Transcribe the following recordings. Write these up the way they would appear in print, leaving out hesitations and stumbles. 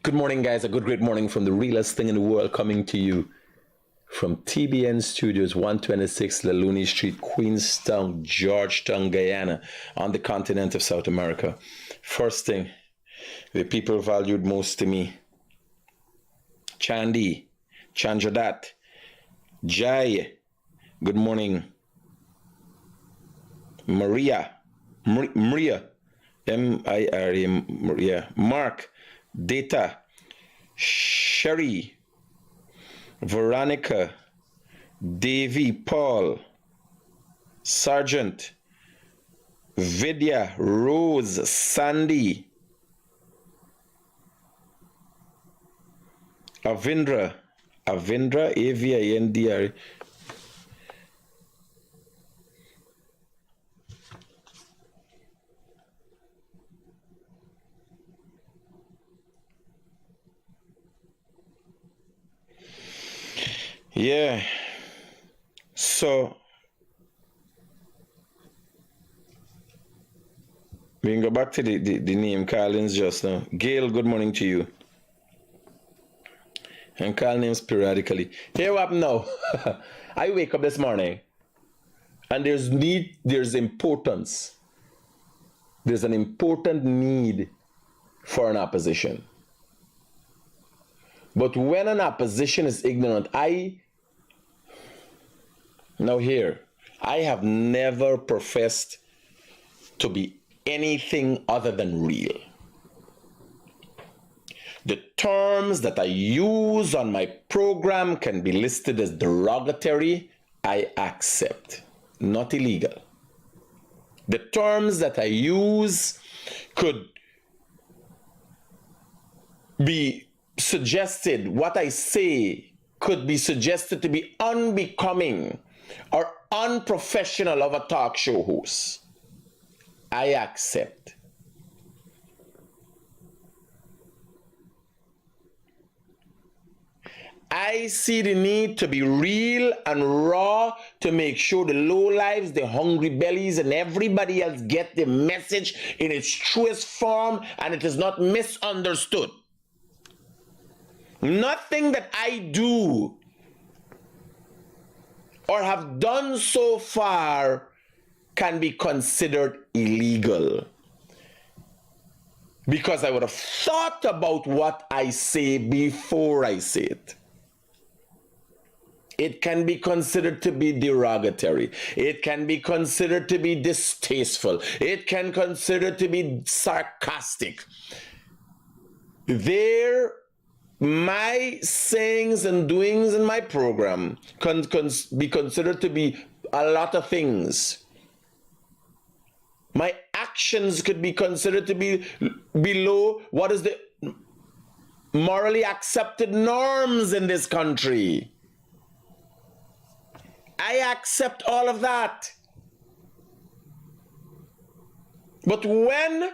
Good morning, guys. A good, great morning from the realest thing in the world, coming to you from TBN Studios, 126 Laluni Street, Queenstown, Georgetown, Guyana, on the continent of South America. First thing, the people valued most to me: Chandi, Chandradat, Jai, good morning, Maria, Maria, M-I-R-A, Maria, Mark, Data, Sherry, Veronica, Davy, Paul, Sergeant, Vidya, Rose, Sandy, Avindra, A-V-I-N-D-R. Yeah, so we can go back to the name Carlins just now. Gail, good morning to you. And call names periodically. Here what happened now? I wake up this morning and there's importance. There's an important need for an opposition. But when an opposition is ignorant, I have never professed to be anything other than real. The terms that I use on my program can be listed as derogatory. I accept, not illegal. The terms that I use could be suggested, what I say could be suggested to be unbecoming or unprofessional of a talk show host. I accept. I see the need to be real and raw to make sure the lowlives, the hungry bellies, and everybody else get the message in its truest form and it is not misunderstood. Nothing that I do or have done so far can be considered illegal, because I would have thought about what I say before I say it. It can be considered to be derogatory. It can be considered to be distasteful. It can consider to be sarcastic. My sayings and doings in my program can be considered to be a lot of things. My actions could be considered to be below what is the morally accepted norms in this country. I accept all of that. But when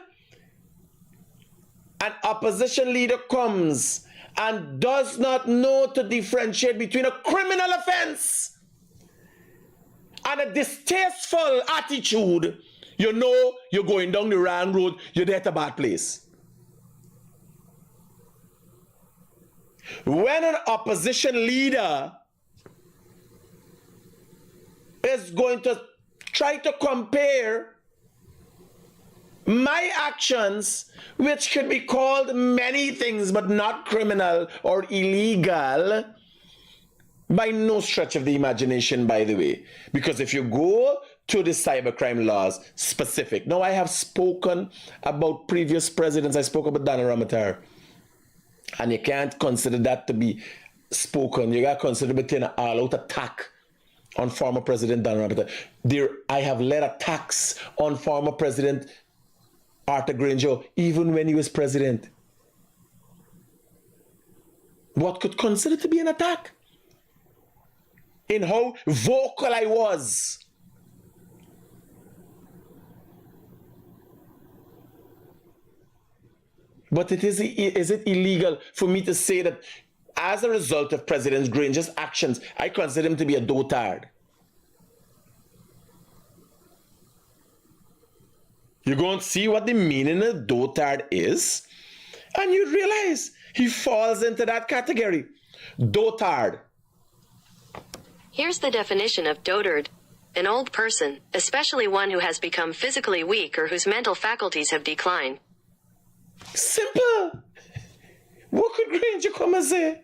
an opposition leader comes and does not know to differentiate between a criminal offense and a distasteful attitude, you know you're going down the wrong road, you're at a bad place. When an opposition leader is going to try to compare my actions, which could be called many things but not criminal or illegal, by no stretch of the imagination, by the way. Because if you go to the cybercrime laws specific, now I have spoken about previous presidents. I spoke about Dana Ramatar, and you can't consider that to be spoken. You got to consider it an all-out attack on former President Dana Ramatar. I have led attacks on former President Arthur Granger, even when he was president. What could consider to be an attack in how vocal I was. But is it illegal for me to say that as a result of President Granger's actions, I consider him to be a dotard? You're going to see what the meaning of dotard is, and you realize he falls into that category. Dotard. Here's the definition of dotard. An old person, especially one who has become physically weak or whose mental faculties have declined. Simple. What could Granger come and say?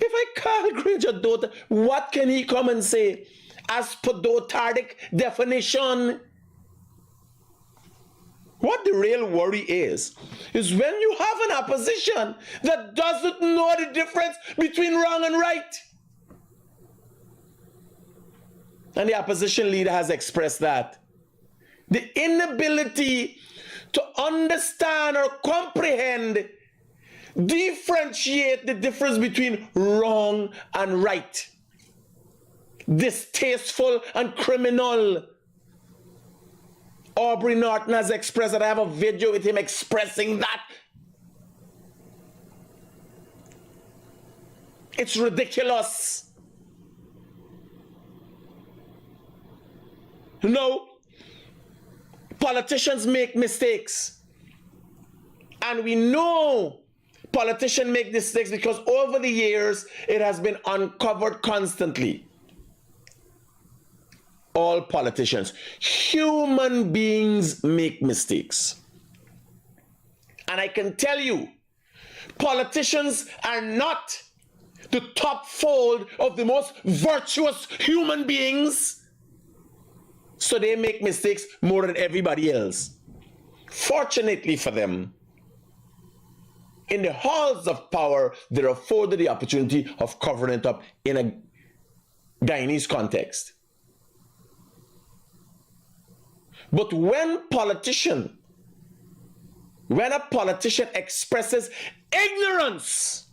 If I call Granger dotard, what can he come and say? As per dotardic definition. What the real worry is when you have an opposition that doesn't know the difference between wrong and right. And the opposition leader has expressed that. The inability to understand or comprehend, differentiate the difference between wrong and right. Distasteful and criminal. Aubrey Norton has expressed that. I have a video with him expressing that. It's ridiculous. No, politicians make mistakes. And we know politicians make mistakes because over the years it has been uncovered constantly. All politicians, human beings make mistakes. And I can tell you, politicians are not the top fold of the most virtuous human beings. So they make mistakes more than everybody else. Fortunately for them, in the halls of power, they're afforded the opportunity of covering it up in a Guyanese context. But when a politician expresses ignorance,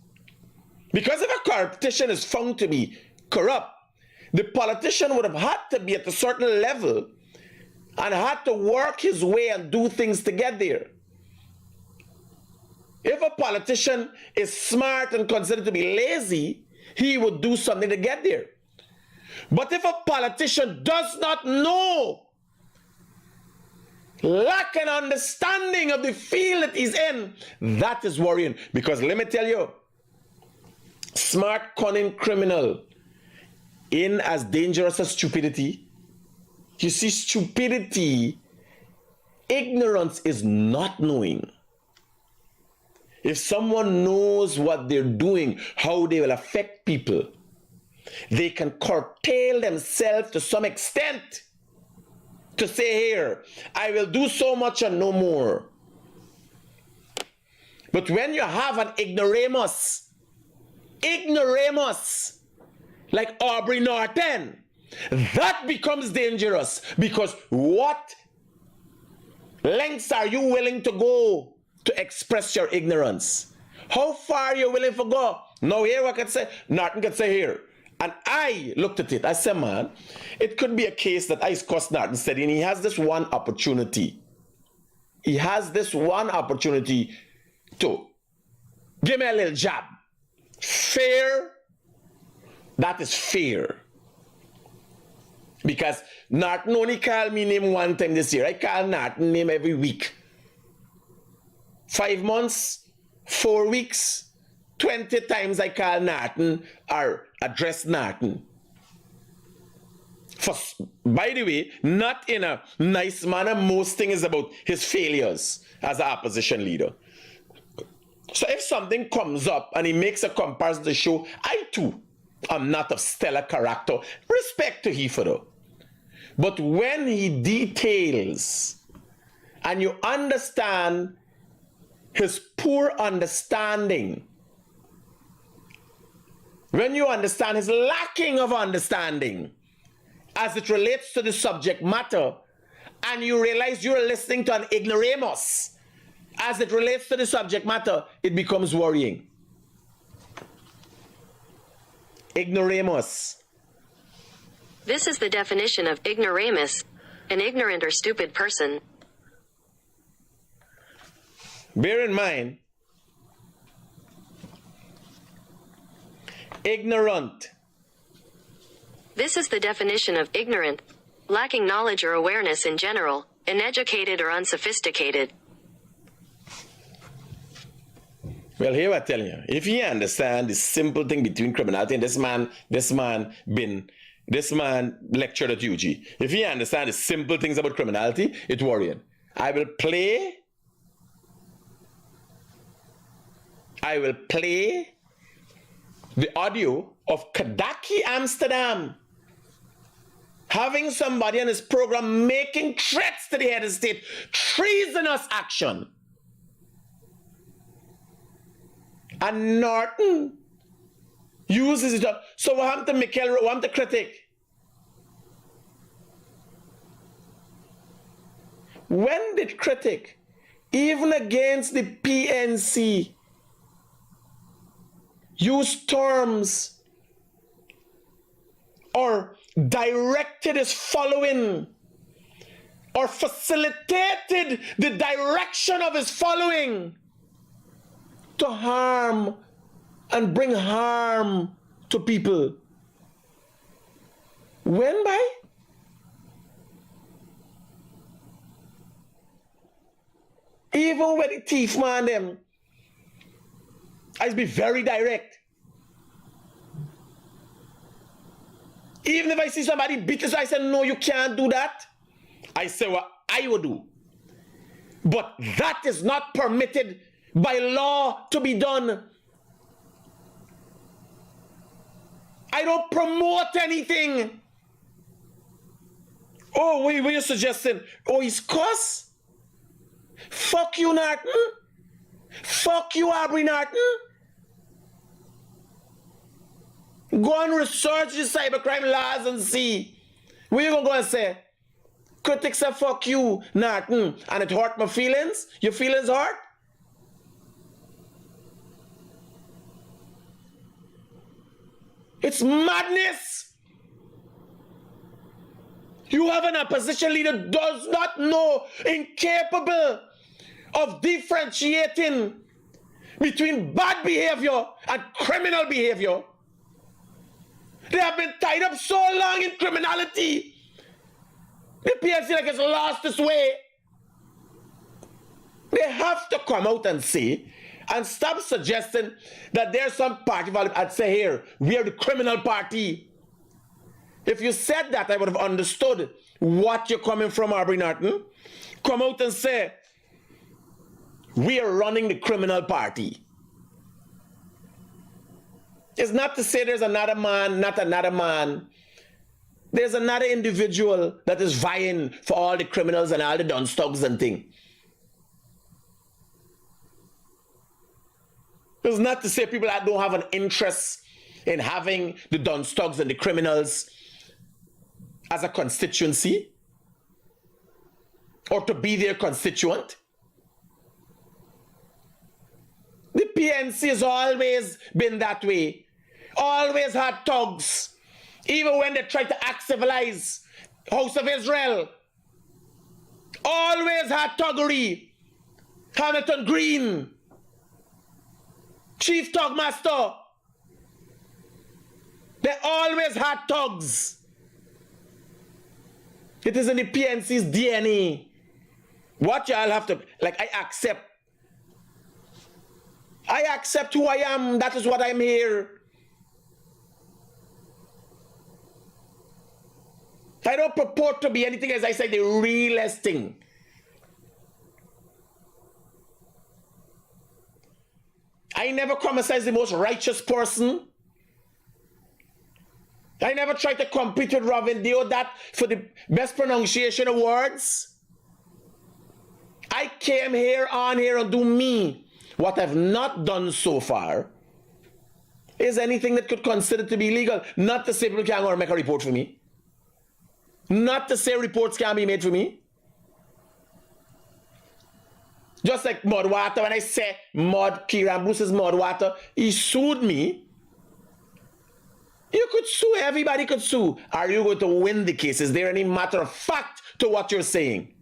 because if a politician is found to be corrupt, the politician would have had to be at a certain level and had to work his way and do things to get there. If a politician is smart and considered to be lazy, he would do something to get there. But if a politician does not know, lack an understanding of the field that he's in, that is worrying. Because let me tell you, smart, cunning criminal in as dangerous as stupidity. You see, stupidity, ignorance is not knowing. If someone knows what they're doing, how they will affect people, they can curtail themselves to some extent to say, here, I will do so much and no more. But when you have an ignoramus, like Aubrey Norton, that becomes dangerous, because what lengths are you willing to go to express your ignorance? How far are you willing to go? Now here what can say, Norton can say here. And I looked at it, I said, man, it could be a case that I cussed Norton steady, and he has this one opportunity. He has this one opportunity to give me a little jab. Fair. That is fair. Because Norton only called me name one time this year. I call Norton name every week. 5 months, 4 weeks, 20 times I call Norton or address Norton. By the way, not in a nice manner. Most thing is about his failures as an opposition leader. So if something comes up and he makes a comparison to show, I too am not of stellar character. Respect to he for though. But when he details and you understand his poor understanding, when you understand his lacking of understanding as it relates to the subject matter, and you realize you're listening to an ignoramus as it relates to the subject matter, it becomes worrying. Ignoramus. This is the definition of ignoramus, an ignorant or stupid person. Bear in mind, ignorant. This is the definition of ignorant, lacking knowledge or awareness in general, uneducated or unsophisticated. Well, here I tell you, if you understand the simple thing between criminality and this man lectured at UG. If you understand the simple things about criminality, it's worrying. I will play the audio of Kidackie Amsterdam having somebody on his program making threats to the head of state, treasonous action. And Norton uses it up. So what happened to Michael, what happened to Critic? When did Critic, even against the PNC, use terms or directed his following or facilitated the direction of his following to harm and bring harm to people? When by? Even when the thief man them, I be very direct. Even if I see somebody beat this, I say, no, you can't do that. I say what I would do. But that is not permitted by law to be done. I don't promote anything. Oh, what are you suggesting? Oh, he's cuss? Fuck you, Norton. Fuck you, Aubrey Norton. Go and research the cybercrime laws and see. What you gonna go and say? Critics say fuck you, Norton, and it hurt my feelings? Your feelings hurt? It's madness. You have an opposition leader does not know, incapable of differentiating between bad behavior and criminal behavior. They have been tied up so long in criminality. The PNC like it's lost its way. They have to come out and say, and stop suggesting that there's some party value. I'd say here, we are the criminal party. If you said that, I would have understood what you're coming from, Aubrey Norton. Come out and say, we are running the criminal party. It's not to say there's another man, not another man. There's another individual that is vying for all the criminals and all the dunstogs and things. It's not to say people that don't have an interest in having the dunstogs and the criminals as a constituency or to be their constituent. The PNC has always been that way. Always had thugs. Even when they tried to act civilize House of Israel. Always had thuggery. Hamilton Green. Chief Thug Master. They always had thugs. It is in the PNC's DNA. What y'all have to, like, I accept who I am. That is what I'm here. I don't purport to be anything, as I say, the realest thing. I never come as the most righteous person. I never try to compete with Robin Dio that for the best pronunciation of words. I came here on here and do me. What I've not done so far is anything that could consider to be illegal. Not to say people can't go and make a report for me. Not to say reports can't be made for me. Just like Mudwater, when I say Kieran Bruce's Mudwater, he sued me. You could sue, everybody could sue. Are you going to win the case? Is there any matter of fact to what you're saying?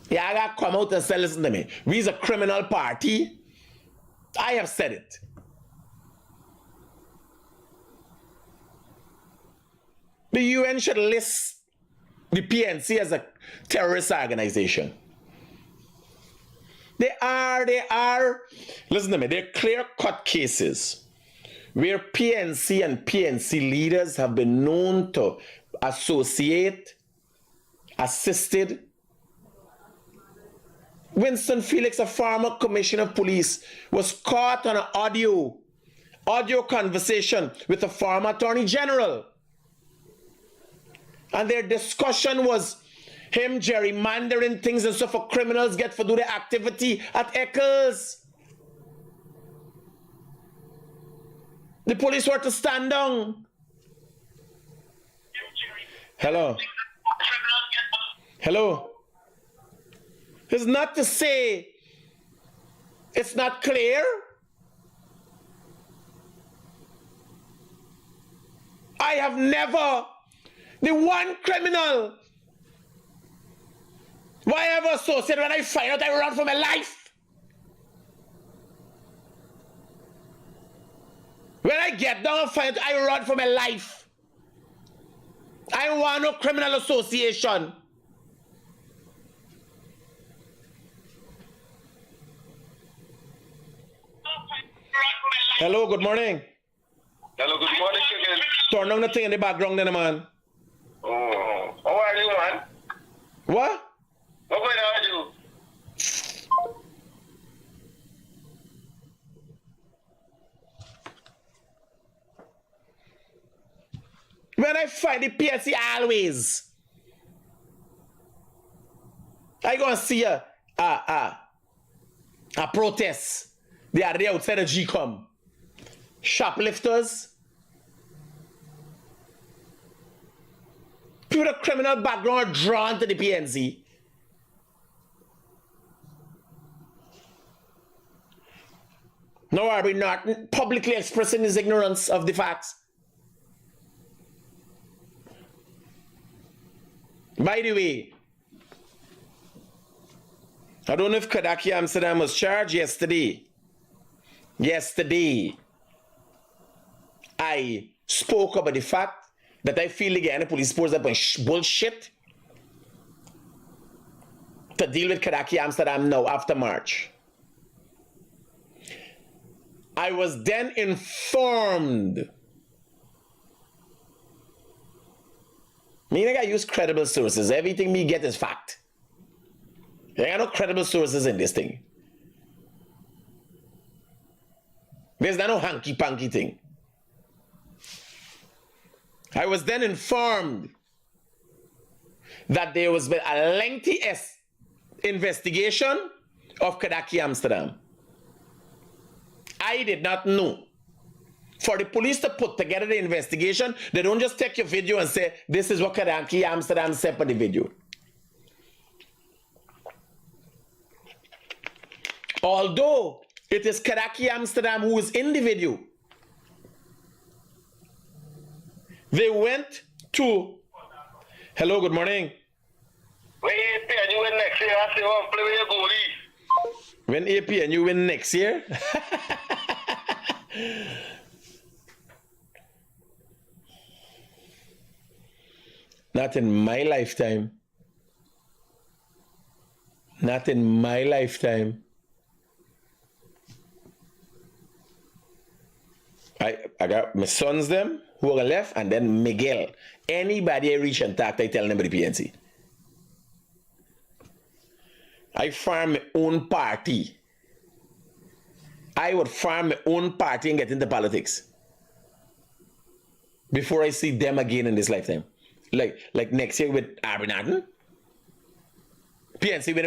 Yeah, I got to come out and say, listen to me. We's a criminal party. I have said it. The UN should list the PNC as a terrorist organization. They are, listen to me, they're clear-cut cases where PNC and PNC leaders have been known to associate, assisted. Winston Felix, a former commissioner of police, was caught on an audio conversation with a former attorney general. And their discussion was him gerrymandering things and stuff for criminals get for do their activity at Eccles. The police were to stand down. Hello. Hello. It's not to say it's not clear. I have never, the one criminal, why ever associated when I find out I run for my life? When I get down and find out I run for my life. I don't want no criminal association. Hello, good morning. Hello, good morning, chicken. Turn down the thing in the background then, man. Oh, how are you, man? What? What going on with you? When I find the PSC always, I go and see a protest. They are there outside of GCOM. Shoplifters. People with a criminal background are drawn to the PNC. No, are we not publicly expressing his ignorance of the facts? By the way, I don't know if Kidackie Amsterdam was charged yesterday. Yesterday, I spoke about the fact that I feel the Guyana police force up on bullshit to deal with Kidackie Amsterdam now after March. I was then informed. Meaning I use credible sources. Everything me get is fact. There are no credible sources in this thing. There's no hanky-panky thing. I was then informed that there was a lengthy investigation of Kidackie Amsterdam. I did not know. For the police to put together the investigation, they don't just take your video and say, this is what Kidackie Amsterdam said for the video. Although it is Kidackie Amsterdam who is in the video. They went to... Hello, good morning. When AP and you win next year, I say, oh, play with your goalie. When AP and you win next year? Not in my lifetime. Not in my lifetime. I got my sons them who are left and then Miguel. Anybody I reach and talk, I tell them about the PNC. I farm my own party. I would farm my own party and get into politics before I see them again in this lifetime. Like next year with Norton. PNC with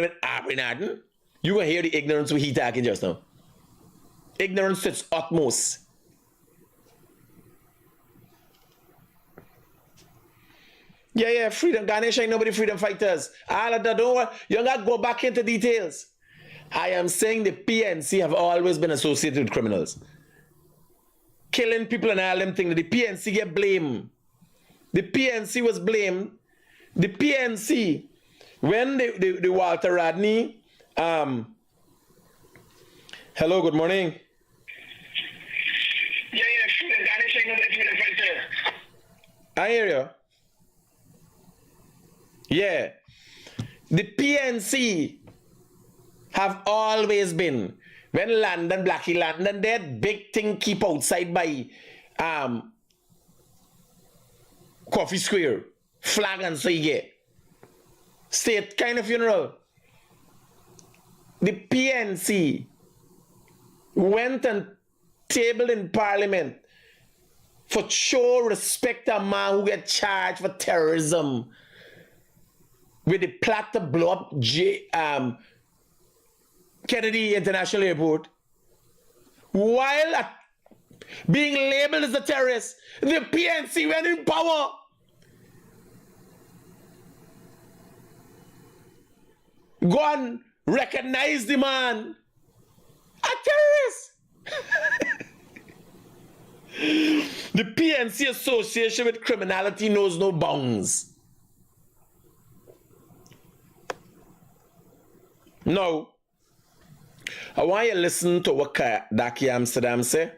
Norton. You gonna hear the ignorance we talking just now. Ignorance to its utmost. Yeah, freedom. Ganesh ain't nobody freedom fighters. All of that, don't worry. You gotta go back into details. I am saying the PNC have always been associated with criminals. Killing people and all them things. The PNC get blamed. The PNC was blamed. The PNC, when the Walter Rodney, hello, good morning. Yeah, freedom. Ganesh ain't nobody freedom fighter. I hear you. Yeah. The PNC have always been. When London, Blackie London, that big thing keep outside by Coffee Square, flag and so you get. State kind of funeral. The PNC went and tabled in Parliament for show respect to a man who get charged for terrorism with the plot to blow up Kennedy International Airport while being labeled as a terrorist. The PNC went in power. Go and recognize the man. A terrorist. The PNC association with criminality knows no bounds. No. I want you to listen to what Kidackie Amsterdam say.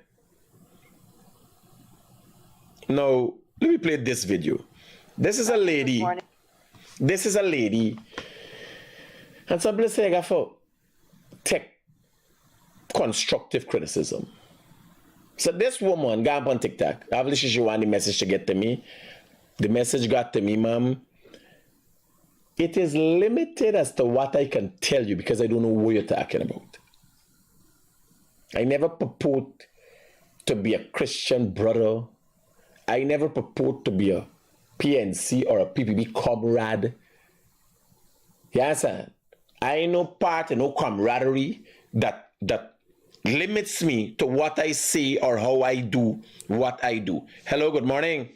No, let me play this video. This is a lady. This is a lady. And somebody say I for take constructive criticism. So this woman got on TikTok. Obviously she want the message to get to me. The message got to me, ma'am. It is limited as to what I can tell you because I don't know what you're talking about. I never purport to be a Christian brother. I never purport to be a PNC or a PPB comrade. Yes, sir. I know part and no camaraderie that limits me to what I say or how I do what I do. Hello, good morning.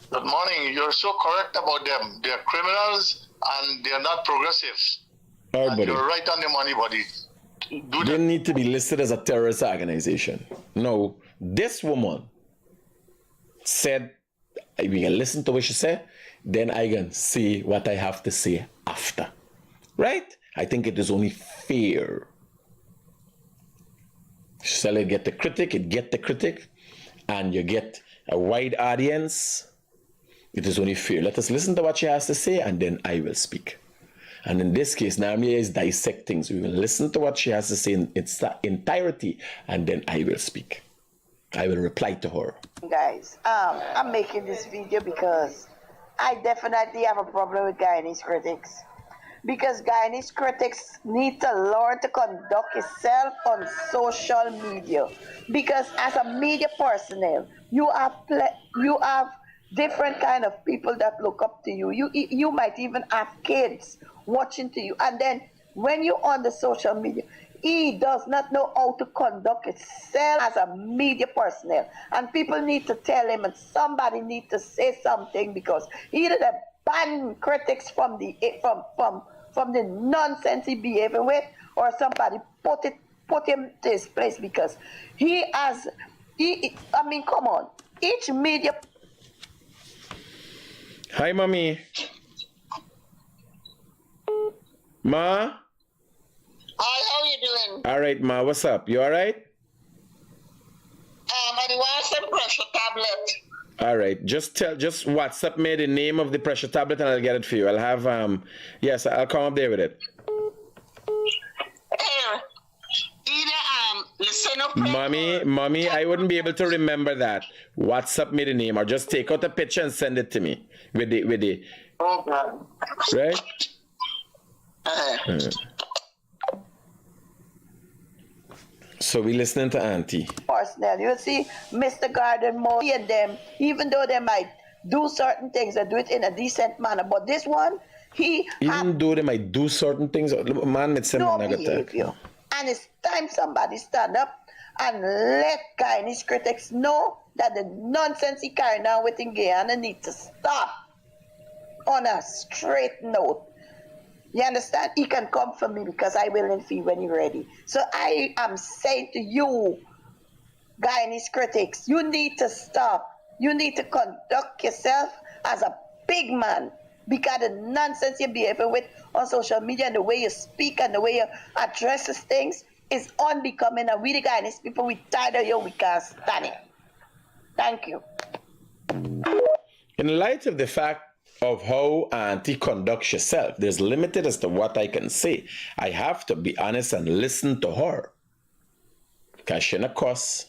Good morning. You're so correct about them. They're criminals and they're not progressive. All right, and buddy. you're right on the money, buddy. They need to be listed as a terrorist organization. No, this woman said, we can listen to what she said, then I can see what I have to say after. Right? I think it is only fair. Shall it get the critic? It get the critic. And you get a wide audience. It is only fair. Let us listen to what she has to say and then I will speak. And in this case, Naomi is dissecting. So we will listen to what she has to say in its entirety and then I will speak. I will reply to her. Guys, I'm making this video because I definitely have a problem with Guyanese critics. Because Guyanese critics need to learn to conduct yourself on social media. Because as a media personnel, you have different kind of people that look up to you. You might even have kids watching to you. And then when you're on the social media, he does not know how to conduct itself as a media personnel. And people need to tell him and somebody need to say something because either they ban critics from the nonsense he behaving with or somebody put him to his place because I mean, come on. Each media... Hi, mommy. Ma? Hi, how you doing? All right, ma. What's up? You all right? I want some pressure tablet. All right. Just WhatsApp me the name of the pressure tablet and I'll get it for you. I'll have yes, I'll come up there with it. Either listen up. Mommy, I wouldn't be able to remember that. WhatsApp me the name or just take out a picture and send it to me with the Oh God. right? So we listening to Auntie. personnel. You see, Mr. Garden Moore and them, even though they might do certain things and do it in a decent manner, but this one, even though they might do certain things, man, it's no behavior. And it's time somebody stand up and let Guyanese critics know that the nonsense he carrying on with in Guyana need to stop on a straight note. You understand? He can come for me because I will intervene when he's ready. So I am saying to you, Guyanese critics, you need to stop. You need to conduct yourself as a big man because the nonsense you're behaving with on social media and the way you speak and the way you address things is unbecoming. And we the Guyanese people, we tired of you, we can't stand it. Thank you. In light of the fact of how auntie conducts herself. There's limited as to what I can say. I have to be honest and listen to her. Because she not cuss.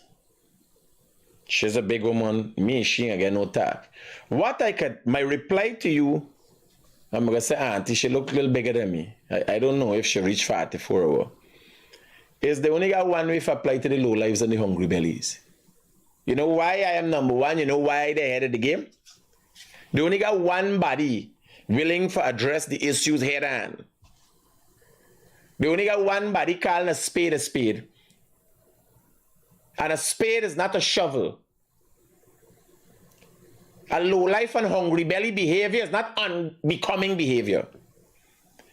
She's a big woman. Me, she ain't get no talk. My reply to you, I'm going to say, auntie, she look a little bigger than me. I don't know if she reached 44 or what. Is they only got one way to apply to the low lives and the hungry bellies. You know why I am number one? You know why they head of the game? They only got one body willing to address the issues head on. They only got one body calling a spade a spade. And a spade is not a shovel. A low life and hungry belly behavior is not unbecoming behavior.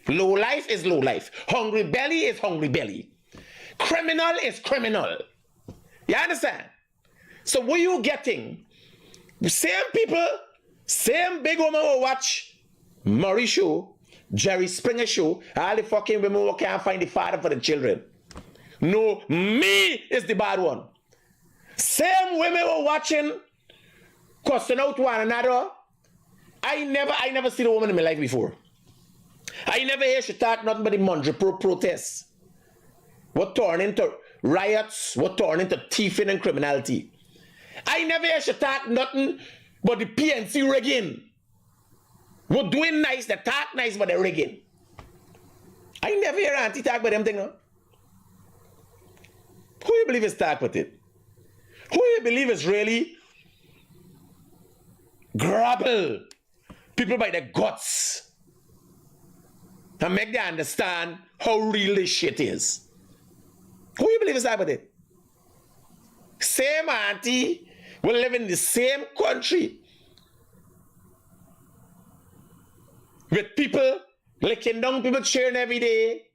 Low life is low life. Hungry belly is hungry belly. Criminal is criminal. You understand? So what you getting? The same people, same big woman who watch Murray show, Jerry Springer show, all the fucking women who can't find the father for the children. No, me is the bad one. Same women who watching, cussing out one another. I never seen a woman in my life before. I never hear she talk nothing but the Mondre protests. What turn into riots, what turn into thieving and criminality. I never hear she talk nothing but the PNC rigging. We're doing nice, they talk nice, but they're rigging. I never hear auntie talk about them thing, no? Who you believe is talk with it? Who you believe is really grapple people by their guts and make them understand how real this shit is? Who you believe is talk with it? Same auntie will live in the same country with people licking down people cheering every day,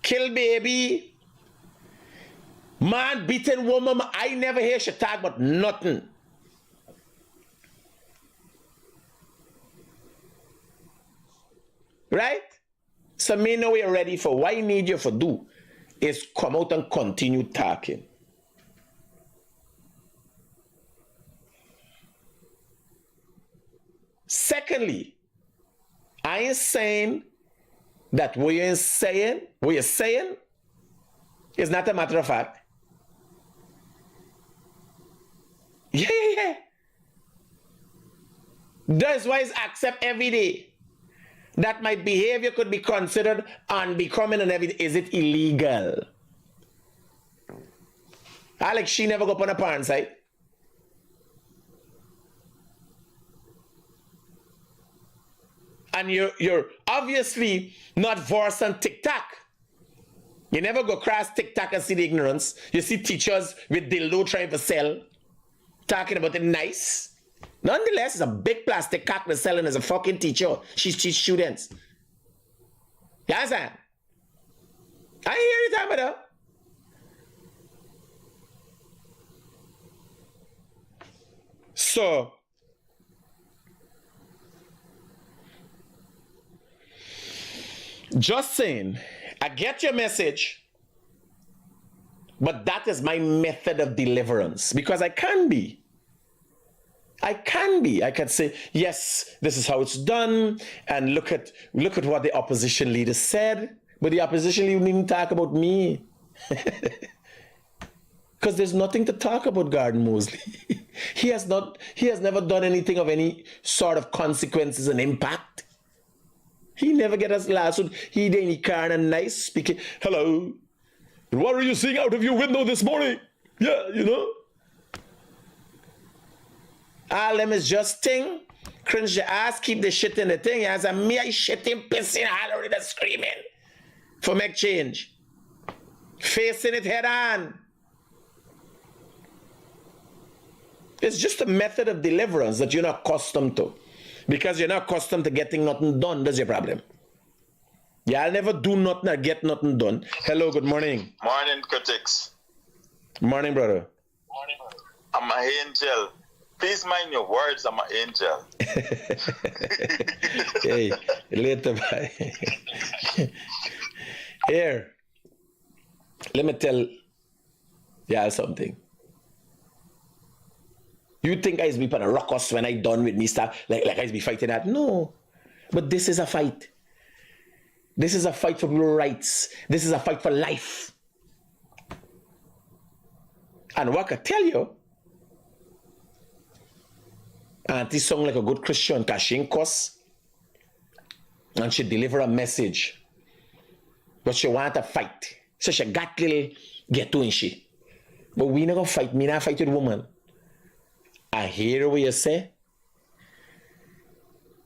kill baby, man beating woman. I never hear she talk about nothing. Right? So me know we're ready for what I need you for do is come out and continue talking. Secondly, I ain't saying that what you're saying is not a matter of fact. Yeah. That's why I accept every day that my behavior could be considered unbecoming and everything. Is it illegal? Alex, she never go up on a porn site. And you're obviously not versed on TikTok. You never go across TikTok and see the ignorance. You see teachers with dildo trying to sell, talking about it nice. Nonetheless, it's a big plastic cock they're selling as a fucking teacher. She's teach students. You understand? I hear you talking about that. So, just saying, I get your message, but that is my method of deliverance because I can be. I can say, yes, this is how it's done, and look at what the opposition leader said, but the opposition leader didn't talk about me. Because there's nothing to talk about Gordon Mosley. He has never done anything of any sort of consequences and impact. He never get us lawsuit. He didn't kind of nice speaking. Hello, what are you seeing out of your window this morning? Yeah, you know. All them is just thing. Cringe your ass, keep the shit in the thing. As a me, I shitting, pissing, hollering, and screaming for make change. Facing it head on. It's just a method of deliverance that you're not accustomed to. Because you're not accustomed to getting nothing done. That's your problem. Y'all never do nothing or get nothing done. Hello, good morning. Morning, critics. Morning, brother. Morning. I'm an angel. Please mind your words, I'm an angel. Hey, later, bye. Here, let me tell y'all something. You think I be on a ruckus when I done with me stuff, like I be fighting that? No. But this is a fight. This is a fight for people's rights. This is a fight for life. And what I can tell you, Auntie sound like a good Christian because she ain't cuss. And she deliver a message. But she want to fight. So she got little get to in she. But we not gonna fight. Me not fight with woman. I hear what you say.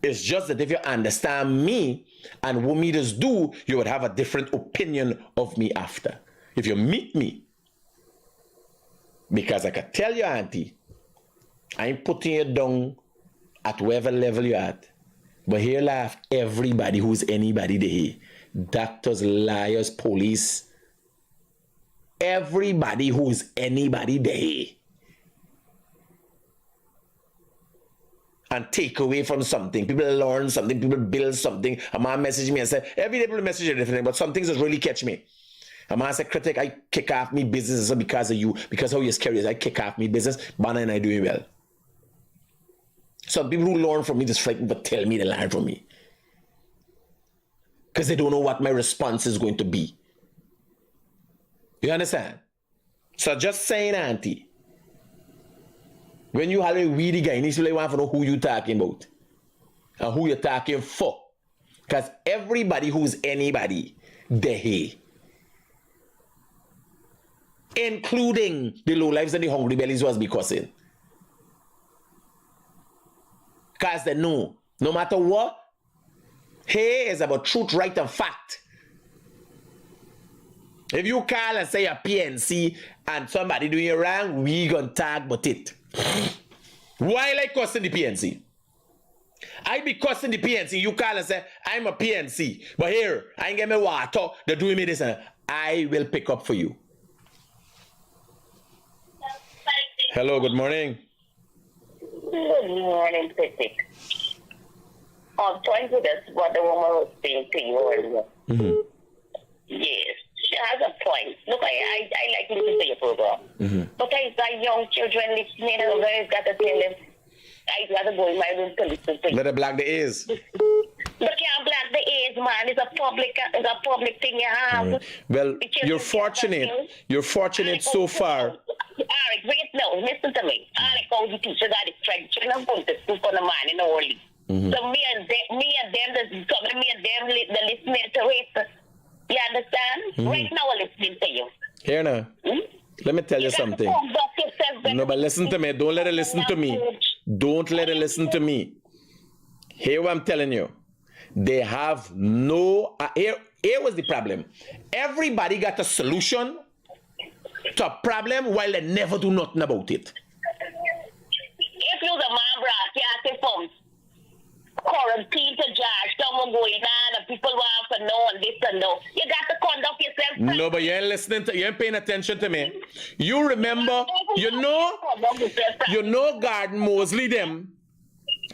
It's just that if you understand me and what me just do, you would have a different opinion of me after. If you meet me. Because I can tell you, Auntie, I ain't putting you down at whatever level you're at. But here laugh everybody who's anybody there. Doctors, liars, police. Everybody who's anybody there. And take away from something. People learn something, people build something. A man message me and say, every day people message you different, but some things just really catch me. A man say, Critic, I kick off me business because of you, because how you're scary. I kick off me business, Banna and I doing well. Some people who learn from me just frightened, but tell me they learn from me. Because they don't know what my response is going to be. You understand? So just saying, Auntie, when you have a weedy guy, you need to want to know who you're talking about. And who you're talking for. Because everybody who's anybody, they're here. Including the low lives and the hungry bellies was because in. Because they know, no matter what, here is about truth, right, and fact. If you call and say a PNC and somebody doing you wrong, we gonna talk about it. Why like cussing the PNC? I be cussing the PNC, you call and say, I'm a PNC, but here, I ain't get me water, they're doing me this, and I will pick up for you. Hello, good morning. Good morning, Critic. I'm trying to guess what the woman was saying to you earlier. Mm-hmm. Yes, she has a point. Look, I like listening to your program. Mm-hmm. But I got young children listening, and I've got to tell them, I got to go in my room to listen to you. Let her black the ears. But can't black the ears, man. It's a public thing you have. Right. Well, you're fortunate. You're fortunate so far. Alright, wait now, listen to me. I call the teacher that is trying to go to school for the man in the early. Mm-hmm. So me and them, the listening to it. You understand? Mm-hmm. Right now I'm listening to you. Here now. Let me tell you something. No, but listen to me. Don't let her listen to me. Don't let her listen to me. Hear what I'm telling you. They have no... here was the problem. Everybody got a solution to a problem while they never do nothing about it. If you're the man broadcasting from quarantine to judge, someone going on and people want to know and this and no, you got to conduct yourself. No, but you ain't listening to, you ain't paying attention to me. You remember, you know Garden Mosley them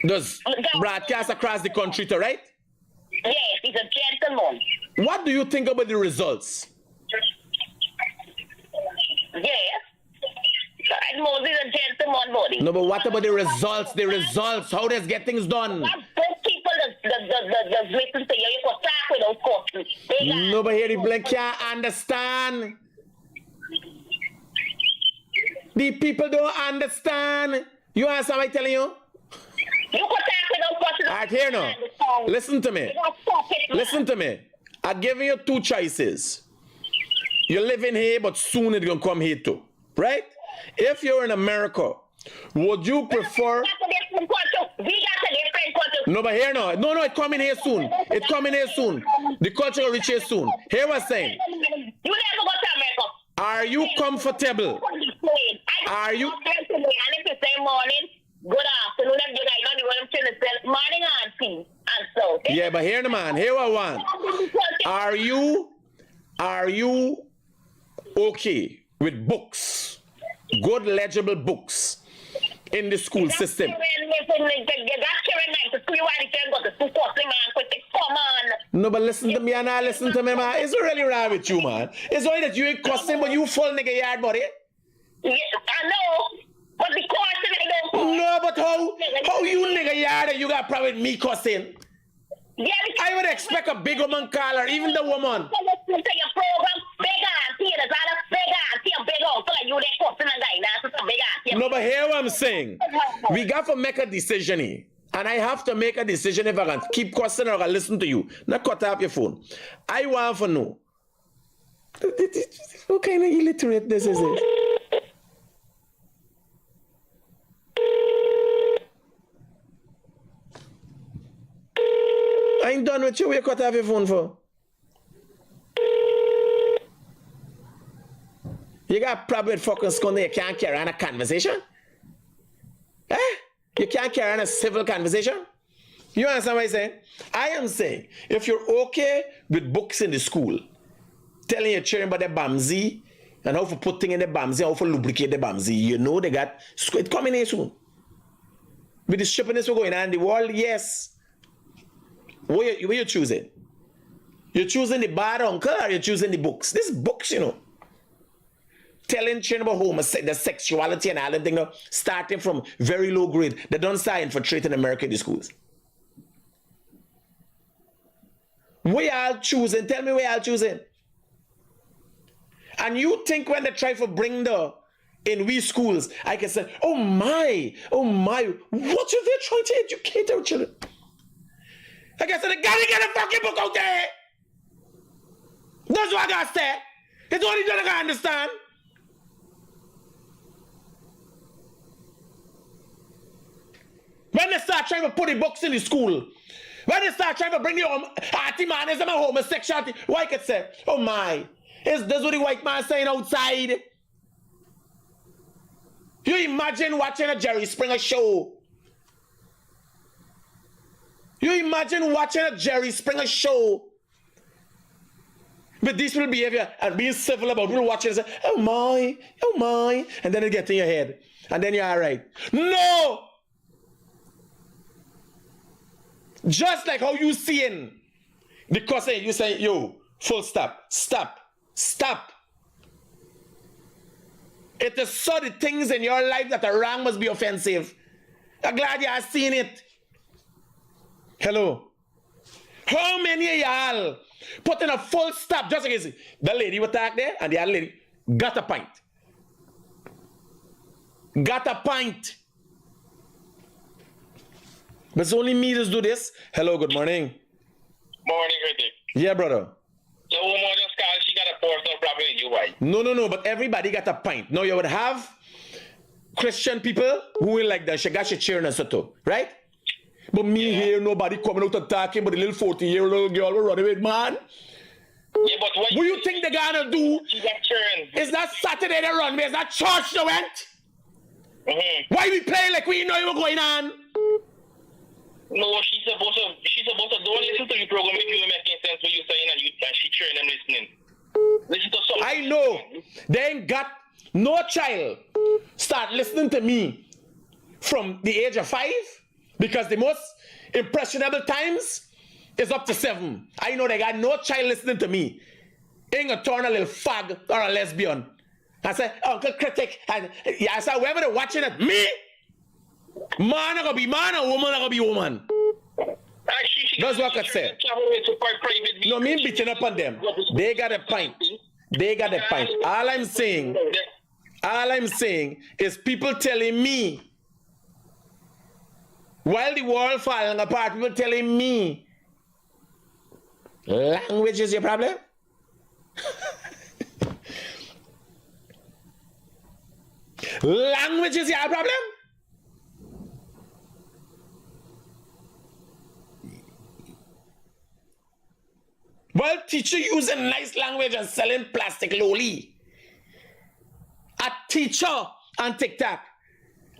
does broadcast across the country too, right? Yes, he's a gentleman. What do you think about the results? Yes. And Moses is a gentleman body. No, but what about the results? The results, how does get things done? Those people that listen to you, you can talk without courting. No, but here the blank can't understand. The people don't understand. You understand what I'm telling you? You can talk without courting. All right, here now. Listen to me. Listen to me. I'm giving you two choices. You're living here, but soon it's going to come here too. Right? If you're in America, would you prefer... No, but here now. No, it's coming here soon. It's coming here soon. The culture will reach here soon. Here what I'm saying. You never go to America. Are you comfortable? Are you... And if you say morning, good afternoon, and you guys know what I'm trying to say. Morning, auntie. And so... Yeah, but here the man. Here what I want. Are you okay with books? Good legible books in the school system. No, but listen to me and I listen to me, man. It's really wrong with you, man. It's only that you ain't cussing, but you full nigga yard, buddy. Yes, I know. But the cussing I don't. No, but how you nigga yard and you got problem with me cussing? Yeah, I would expect a big woman call her, even the woman. Listen to your program, big auntie, there's a big auntie, a big uncle, and you there cussing a guy now, so big auntie. No, but hear what I'm saying. We got to make a decision here. And I have to make a decision if I can keep cussing or I listen to you. Not cut off your phone. I want to know. What kind of illiterate this is it? I ain't done with you. What you cut off your phone for? You got a problem with fucking scone that you can't carry on a conversation? Eh? You can't carry on a civil conversation? You understand what I'm saying? I am saying, if you're okay with books in the school, telling your children about the bamzi and how to put things in the bamzi, how to lubricate the bamzi, you know they got it coming in soon. With the stupidness we're going on in the world, yes. Where you choosing? You're choosing the bad uncle or you're choosing the books? This books, you know. Telling children about the sexuality and all that thing, starting from very low grade. They don't start infiltrating America in the schools. We all choosing. Tell me where y'all choosing. And you think when they try to bring in we schools, I can say, oh my, what are they trying to educate our children? I guess they gotta get a fucking book out there. That's what I gotta say. It's only that I gotta understand. When they start trying to put the books in the school, when they start trying to bring the anti-manism and homosexuality, why could say, oh my, is this what the white man saying outside? You imagine watching a Jerry Springer show. You imagine watching a Jerry Springer show with this behavior and being civil about people watching and say, oh my, and then it gets in your head. And then you're all right. No! Just like how you seeing the cussing, you say, yo, full stop. It is so the things in your life that are wrong must be offensive. I'm glad you are seeing it. Hello. How many of y'all put in a full stop just like this? The lady was back there and the other lady got a pint. But it's only me that do this. Hello, good morning. Morning, Critic. Yeah, brother. The woman just called, she got a personal problem with you, why? No, but everybody got a pint. Now you would have Christian people who will like that. She got your cheering and so too, right? But me here, nobody coming out attacking, but the little 40-year-old girl will run away, man. Yeah, but what you think they're gonna do? She got cheering. It's not Saturday they run me, it's not church they went. Mm-hmm. Why we play like we know what's going on? No, she's supposed to don't listen to the program if you making sense what you're saying and she cheering them listening. Listen to something. I know. They ain't got no child start listening to me from the age of 5 because the most impressionable times is up to 7. I know they got no child listening to me. Ain't gonna turn a little fag or a lesbian. I say, Uncle Critic, and I say, whoever they're watching it, me, man are gonna be man and woman are gonna be woman. That's what I said. No, me beating up on them. They got a pint. All I'm saying is people telling me, while the world falling apart, people telling me, language is your problem? Language is your problem? Well, teacher using nice language and selling plastic lolly. A teacher on TikTok.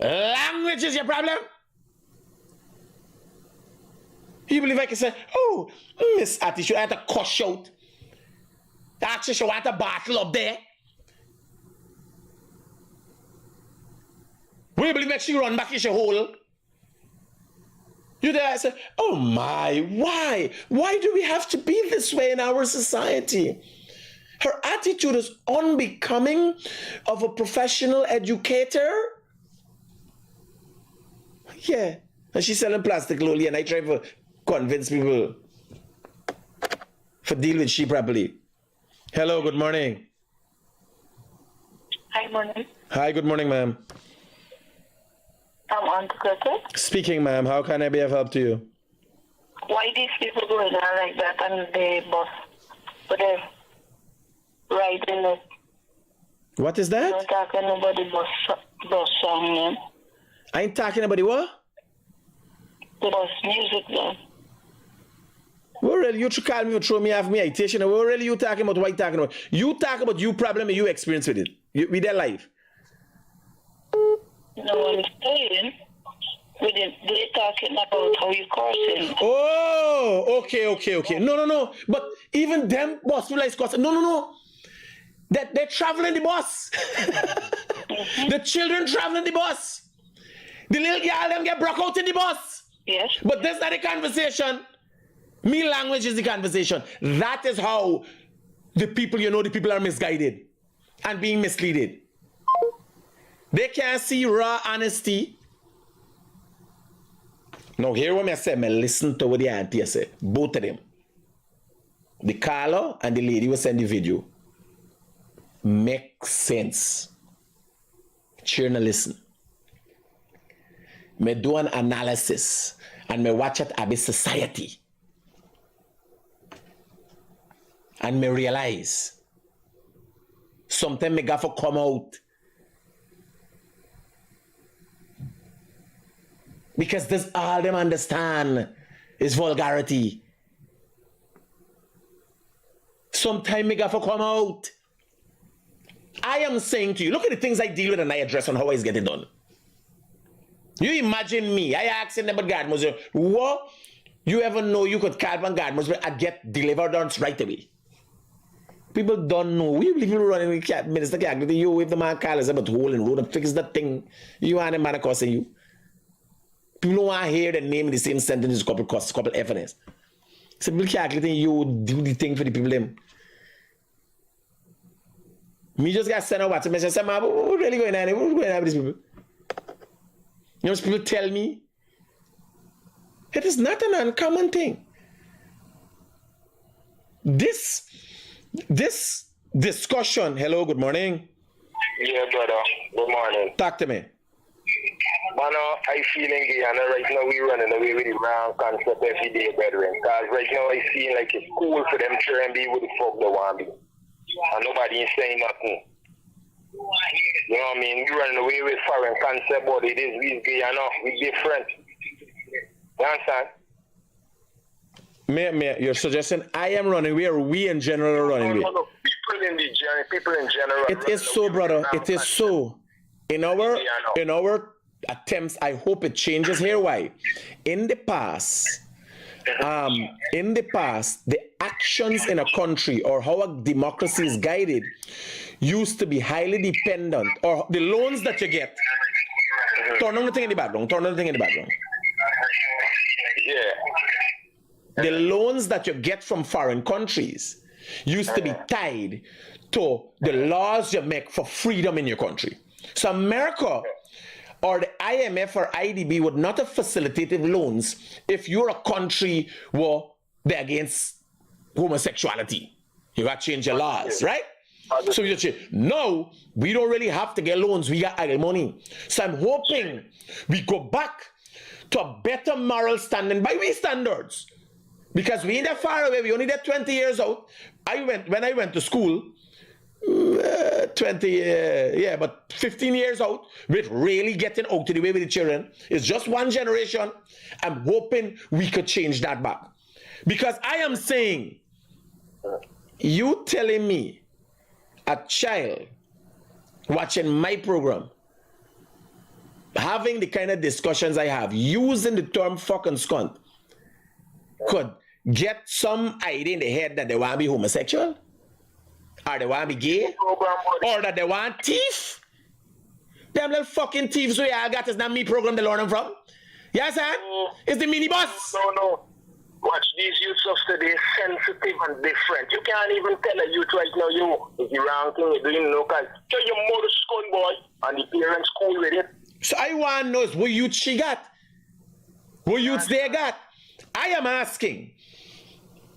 Language is your problem? You believe I can say, oh, Miss Attitude, I had to cuss out. Actually, she want a battle up there. Will you believe that she run back in she hole? You there, I say, oh my, why? Why do we have to be this way in our society? Her attitude is unbecoming of a professional educator. Yeah. And she's selling plastic lolly and I try to convince people for deal with she properly. Hello, good morning. Hi, morning. Hi, good morning, ma'am. I'm on to Critic. Speaking, ma'am. How can I be of help to you? Why these people going on like that on the bus? But they're riding it. What is that? Don't talk to nobody bus song, man. I ain't talking about the what? The bus music, man. What really you should call me or throw me off me citation? What really you talking about? What you talking about? You talk about you problem and you experience with it. With their life. No, I'm saying, they're talking about how you cursing. Oh, okay. No. But even them bus people like cursing. No. They're traveling the bus. The children traveling the bus. The little girl them get broke out in the bus. Yes. But that's not the conversation. Me language is the conversation. That is how the people are misguided and being misleaded. They can't see raw honesty. Now, hear what I say. I listen to what the auntie say. Both of them. The caller and the lady who send the video. Make sense. Cheer and listen. Me do an analysis and me watch it about society. And me realize sometimes me got to come out. Because this all them understand is vulgarity. Sometimes me got to come out. I am saying to you, look at the things I deal with and I address on how I get it done. You imagine me, I asking them about God Muslim, what you ever know you could call on God Muslim and get deliverance right away? People don't know. We people running with Minister Kidackie, you if the man calls about hole in road and fix that thing, you and the man cussing you. People don't want to hear the name in the same sentence, couple evidence. So people Kidackie, you do the thing for the people them. Me just got sent a WhatsApp message. I said, man, what really going on? What's going on with these people? You know, people tell me it is not an uncommon thing. This discussion. Hello, good morning. Yeah, brother. Good morning. Talk to me. Man, I feel in Guyana right now we running away with the wrong concept every day, brethren. Because right now I feel like it's cool for them to be what the fuck they want to be. And nobody is saying nothing. You know what I mean? We running away with foreign concept, but it is with Guyana. We different. You understand? Mayor, you're suggesting I am running away or we in general are running away? No. People in general. It is so, brother. It is so. In our attempts, I hope it changes here. Why? In the past, the actions in a country or how a democracy is guided used to be highly dependent, or the loans that you get. Turn on the thing in the background. Yeah. The loans that you get from foreign countries used to be tied to the laws you make for freedom in your country. So America or the IMF or IDB would not have facilitated loans if you're a country where they're against homosexuality. You got to change your laws, right? So you say, no, we don't really have to get loans. We got idle money. So I'm hoping we go back to a better moral standing by we standards. Because we ain't that far away. We only that 20 years out. When I went to school, 15 years out, with really getting out of the way with the children. It's just one generation. I'm hoping we could change that back. Because I am saying, you telling me a child watching my program, having the kind of discussions I have, using the term fucking scunt, could get some idea in the head that they want to be homosexual? Or they want to be gay? Or that they want thief? Them little fucking thieves we all got is not me program they learn them from. Yes, sir? It's the minibus. No. Watch, these youths of today sensitive and different. You can't even tell a youth right now, it's the wrong thing you're doing, no, because tell your mother school boy and the parents cool with it. So I want to know what youth she got. What youths they got. I am asking,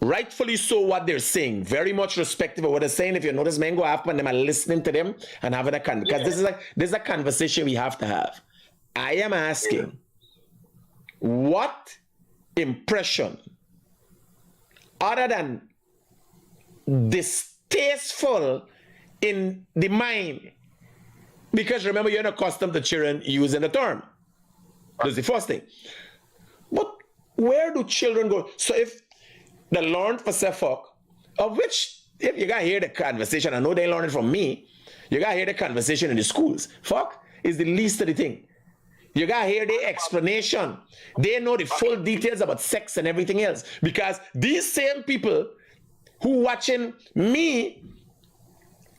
rightfully so what they're saying, very much respectful of what they're saying. If you notice, men go after them and listening to them and having a conversation, because this is a conversation we have to have. I am asking, what impression, other than distasteful in the mind, because remember, you're not accustomed to children using the term. That's the first thing. But where do children go? So if they learn for say fuck, of which, if you gotta hear the conversation, I know they learn it from me, you gotta hear the conversation in the schools. Fuck is the least of the thing. You gotta hear the explanation. They know the full details about sex and everything else. Because these same people who watching me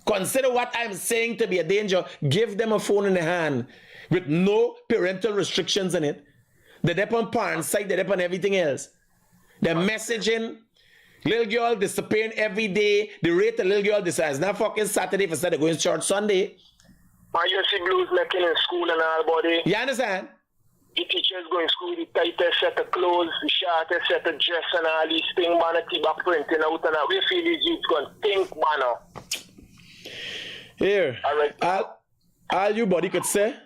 consider what I'm saying to be a danger, give them a phone in the hand with no parental restrictions in it. They're up on porn site, they're up on everything else. They're messaging, little girl disappearing every day. The rate of little girl decides now fucking Saturday for Saturday going to church Sunday. And you see blues making in school and all, buddy. You understand? The teachers go in school with the tightest set of clothes, the shortest set of dress and all these things, man, keep back printing out and all. We feel these youths going to think, man. Here, All right. all you buddy could say,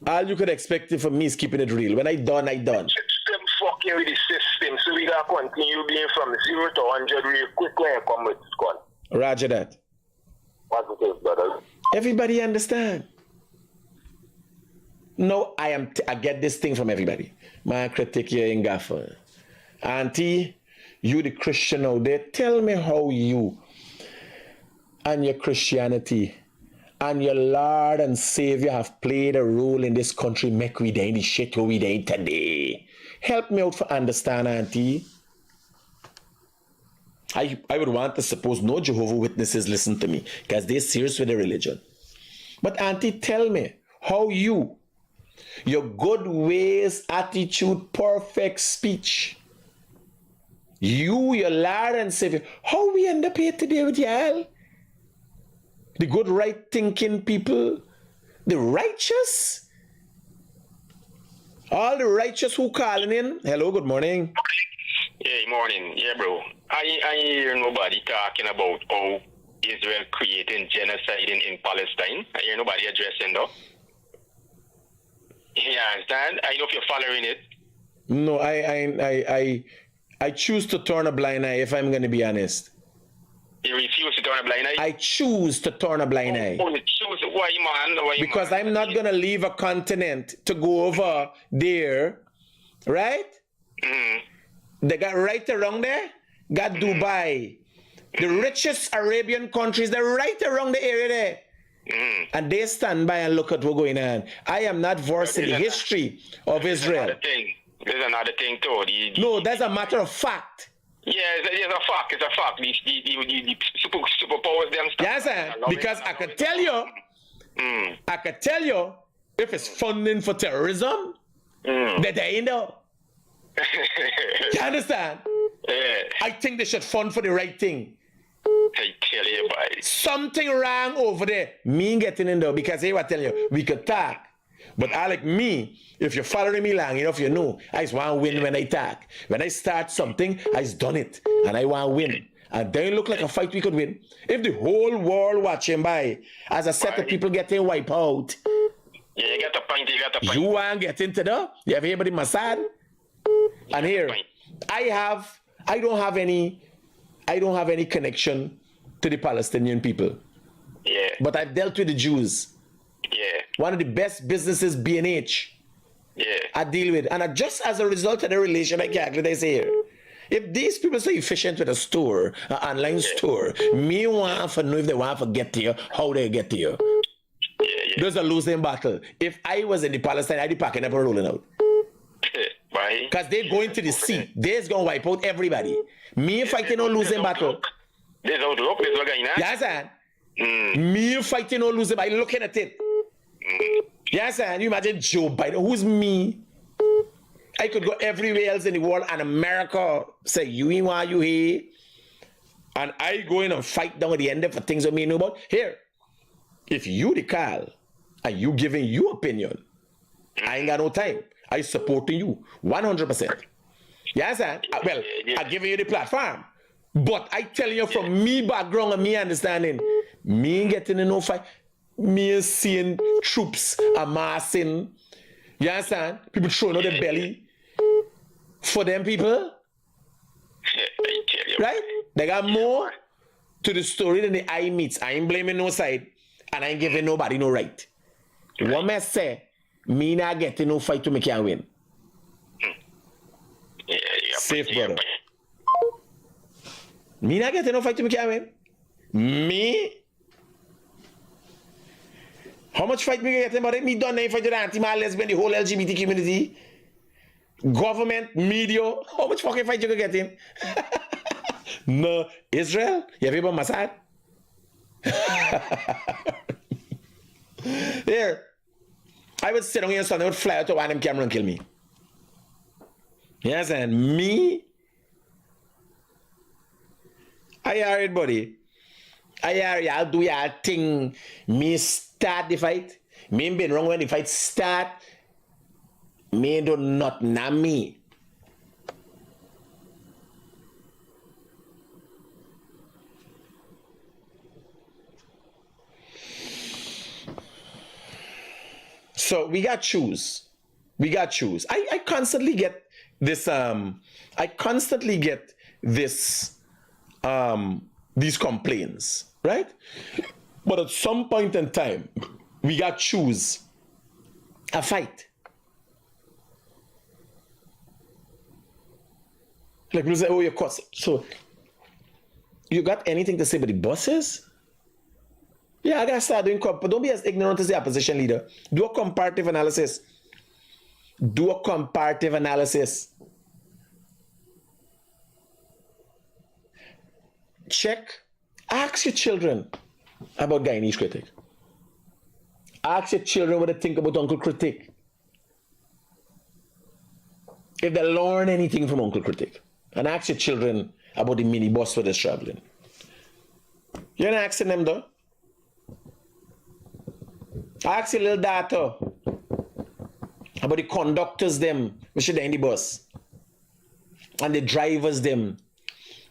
all you could expect it from me is keeping it real. When I done, I done. Them fucking with the system, so we got to continue being from 0 to 100 real quick when you come with squad. Roger that. Positive, brother. Everybody understand. No, I get this thing from everybody. My critic here in Gaffer. Auntie, you the Christian out there, tell me how you and your Christianity and your Lord and Savior have played a role in this country, make we day the shit we day today. Help me out for understand, Auntie. I would want to suppose no Jehovah Witnesses listen to me, because they're serious with their religion. But Auntie, tell me how you, your good ways, attitude, perfect speech, you, your Lord and Savior, how we end up here today with y'all? The good, right thinking people, the righteous, all the righteous who calling in. Hello, good morning. Yeah, morning. Yeah, bro. I hear nobody talking about how Israel creating genocide in Palestine. I hear nobody addressing though. You understand? I know if you're following it. No, I choose to turn a blind eye, if I'm going to be honest. You refuse to turn a blind eye? I choose to turn a blind eye. Oh, you choose? Why, man? Why, because man? I'm not going to leave a continent to go over there, right? Mm-hmm. They got right around there, got Dubai. The richest Arabian countries, they're right around the area there. Mm-hmm. And they stand by and look at what's going on. I am not versed in the history of Israel. There's another thing too. No, that's a matter of fact. Yeah, it's a fact. It's a fact. The superpowers them. Yes, sir. Because I could tell you, if it's funding for terrorism, that they know. You understand? Yeah. I think they should fund for the right thing. I tell you, boy. Something wrong over there. Me getting in there because hey, I tell you, we could talk. But I like me, if you're following me long enough, you know, I just want to win when I talk. When I start something, I just done it. And I want to win. And then it look like a fight we could win. If the whole world watching by, as a set of people getting wiped out. Yeah, you got the point, You want to get into the? You have anybody Mossad? And here, I don't have any connection to the Palestinian people. Yeah. But I've dealt with the Jews. Yeah. One of the best businesses, B&H. Yeah. I deal with. And just as a result of the relation, I calculate, I say here, if these people say efficient with a store, an online store, me want to know if they want to get to you, how they get to you. Yeah. There's a losing battle. If I was in the Palestine, I'd be packing up and rolling out. Because they're going to the sea. They're going to wipe out everybody. Me fighting on losing battle. There's outlook. There's what Guyana. Yes, sir. Me fighting on losing by looking at it. Yes, sir. You imagine Joe Biden. Who's me? I could go everywhere else in the world and America say, you ain't why you here. And I go in and fight down at the end for things I may know about. Here, if you the call and you giving your opinion, I ain't got no time. I supporting you 100%. Yes, sir. Well, I'm giving you the platform. But I tell you from me background and me understanding, me ain't getting in no fight. Me is seeing troops amassing. You understand? People throwing out their belly for them people. I tell you. Right? They got more to the story than the eye meets. I ain't blaming no side and I ain't giving nobody no right. What may say, me not getting no fight to make you win. Yeah, Safe, brother. Me not getting no fight to make you win. Me? How much fight me getting about it? Me done nothing fight to the anti-man, lesbian, the whole LGBT community. Government, media. How much fucking fight you gonna get in? No, Israel? You have about Mossad? Here. I would sit on here and something would fly out to one of them camera and kill me. Yes, and me? I hear it, buddy. I hear y'all do y'all thing. Me start the fight. Me ain't been wrong when the fight start. Me do not know me. So we got choose. We got choose. I constantly get this these complaints, right? But at some point in time, we got choose a fight. Like people say, oh, your cost. So you got anything to say about the bosses? Yeah, I gotta start doing but don't be as ignorant as the opposition leader. Do a comparative analysis. Do a comparative analysis. Check. Ask your children about Guyanese Critic. Ask your children what they think about Uncle Critic. If they learn anything from Uncle Critic. And ask your children about the minibus where they're traveling. You're not asking them though. Ask your little daughter about the conductors them which are in the bus. And the drivers them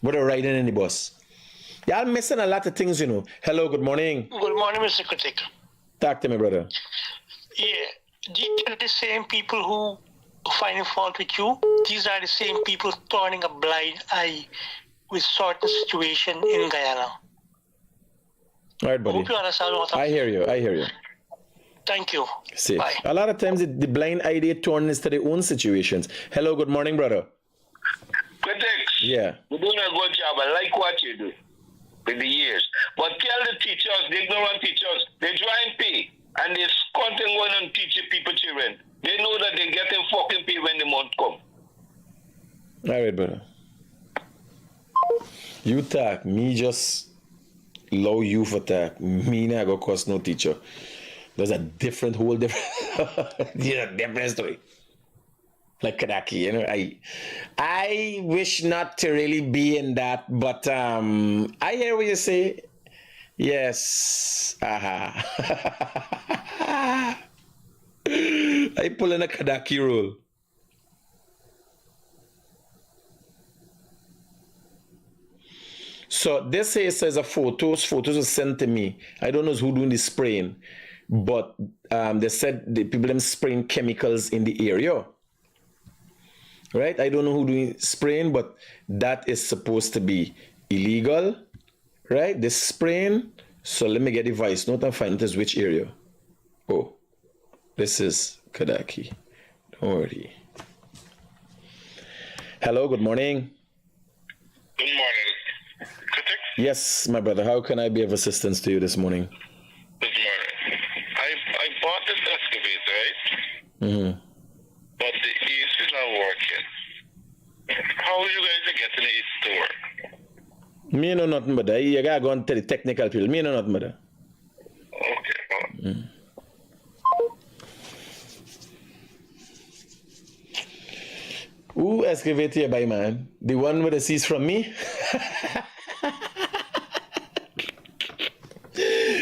what are riding in the bus. Y'all missing a lot of things, you know. Hello, good morning. Good morning, Mr. Critic. Talk to me, brother. Yeah, these are the same people who find fault with you. These are the same people turning a blind eye with certain situation in Guyana. All right, buddy. I hope you understand what I hear you. I hear you. Thank you. See, Bye. a lot of times the blind eye they turn into their own situations. Hello, good morning, brother. Critics, Yeah. you're doing a good job. I like what you do with the years. But tell the teachers, the ignorant teachers, they try and pay. And they're content going and teaching people children. They know that they're getting fucking pay when the month come. All right, brother. You talk, me just low you for talk. Me not go cost no teacher. There's a whole different, different story. Like Kidackie, you know, I wish not to really be in that, but I hear what you say. Yes. I pull in a Kidackie role. So this here says photos were sent to me. I don't know who doing the spraying, but they said the people them spraying chemicals in the area. Right? I don't know who doing spraying, but that is supposed to be illegal. Right? This spraying. So let me get the voice note and find this which area. Oh, this is Kidackie. Don't worry. Hello, good morning. Good morning. Critic? Yes, my brother. How can I be of assistance to you this morning? Good morning. I bought this excavator, right? Mm-hmm. But the AC is not working. How are you guys getting it to work? Me know nothing but that. You gotta go and tell the technical people. Me know nothing but that. Okay. Who excavated you by, man? The one with the seas from me?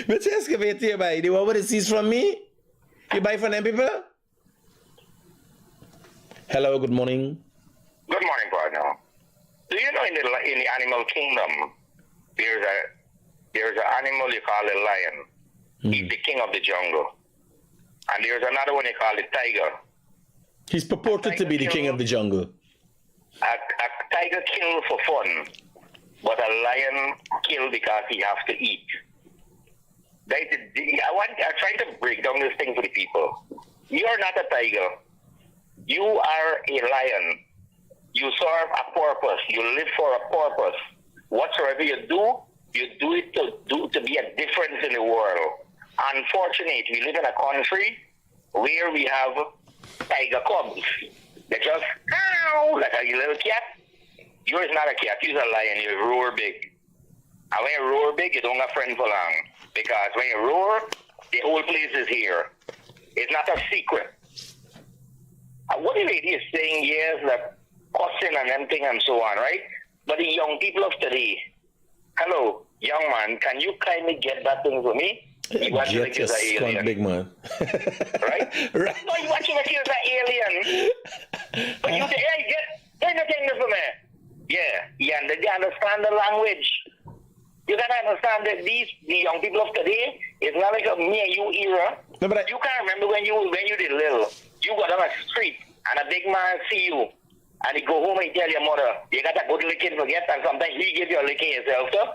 Which excavated you by? The one with the seas from me? You buy from them people? Hello, good morning. Good morning, partner. Do you know in the animal kingdom, there's an animal you call a lion. He's the king of the jungle. And there's another one you call the tiger. He's purported to be the king of the jungle. A tiger kills for fun, but a lion kills because he has to eat. I try to break down this thing for the people. You're not a tiger. You are a lion. You serve a purpose. You live for a purpose. Whatsoever you do it to be a difference in the world. Unfortunately, we live in a country where we have tiger cubs. They just ow like a little cat. Yours not a cat. You're a lion. You roar big. And when you roar big, you don't have friends for long. Because when you roar, the whole place is here. It's not a secret. What the lady is saying here is that cussing and everything and so on, right? But the young people of today, hello, young man, can you kindly get that thing for me? You want to kill the alien, big man. right? Right. No, you want to kill the alien. But you say, hey, get the thing for me. Yeah, they understand the language. You gotta understand that the young people of today is not like a me and you era. No, but you can't remember when you did little. You got on a street and a big man see you and he go home and tell your mother, you got a good licking forget, and sometimes he give you a licking yourself, sir.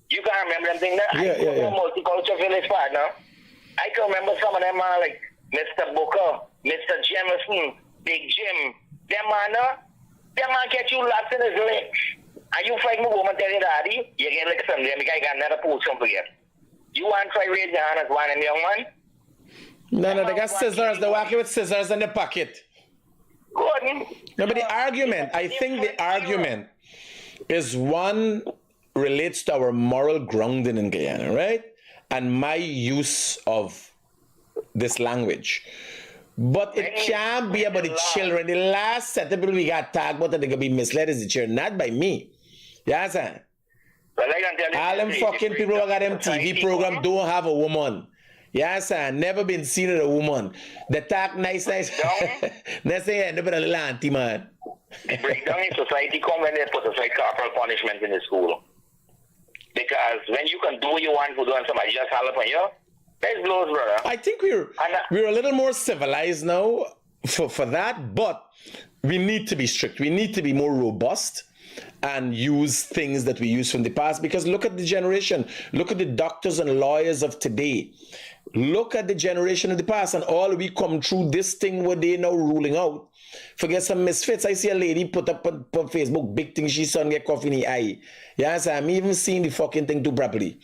You can't remember them things now? Yeah. Multicultural village partner. I can remember some of them like Mr. Booker, Mr. Jemison, Big Jim. Them man get you locked in his legs. And you fight me woman tell your daddy, you get like some them guy got another post some forget. You want to try raise your hand as one and young man? No, they got scissors. They're walking with scissors in the pocket. Good. No, but the argument, I think the argument is one relates to our moral grounding in Guyana, right? And my use of this language. But it can't be about the children. The last set of people we got tagged about that they could be misled is the children, not by me. Yes, sir. All them fucking people who got them TV program don't have a woman. Yes, sir. Never been seen with a woman. They talk nice. Next thing you end up with a little auntie, man. The breakdown in society come when they put aside corporal punishment in the school. Because when you can do what you want to do and somebody just holler upon you, there's blows, brother. I think we're a little more civilized now for that, but we need to be strict. We need to be more robust and use things that we used from the past. Because look at the generation. Look at the doctors and lawyers of today. Look at the generation of the past and all we come through this thing where they now ruling out. Forget some misfits. I see a lady put up on Facebook, big thing, she son get coffee in the eye. Yes, I'm even seeing the fucking thing too properly.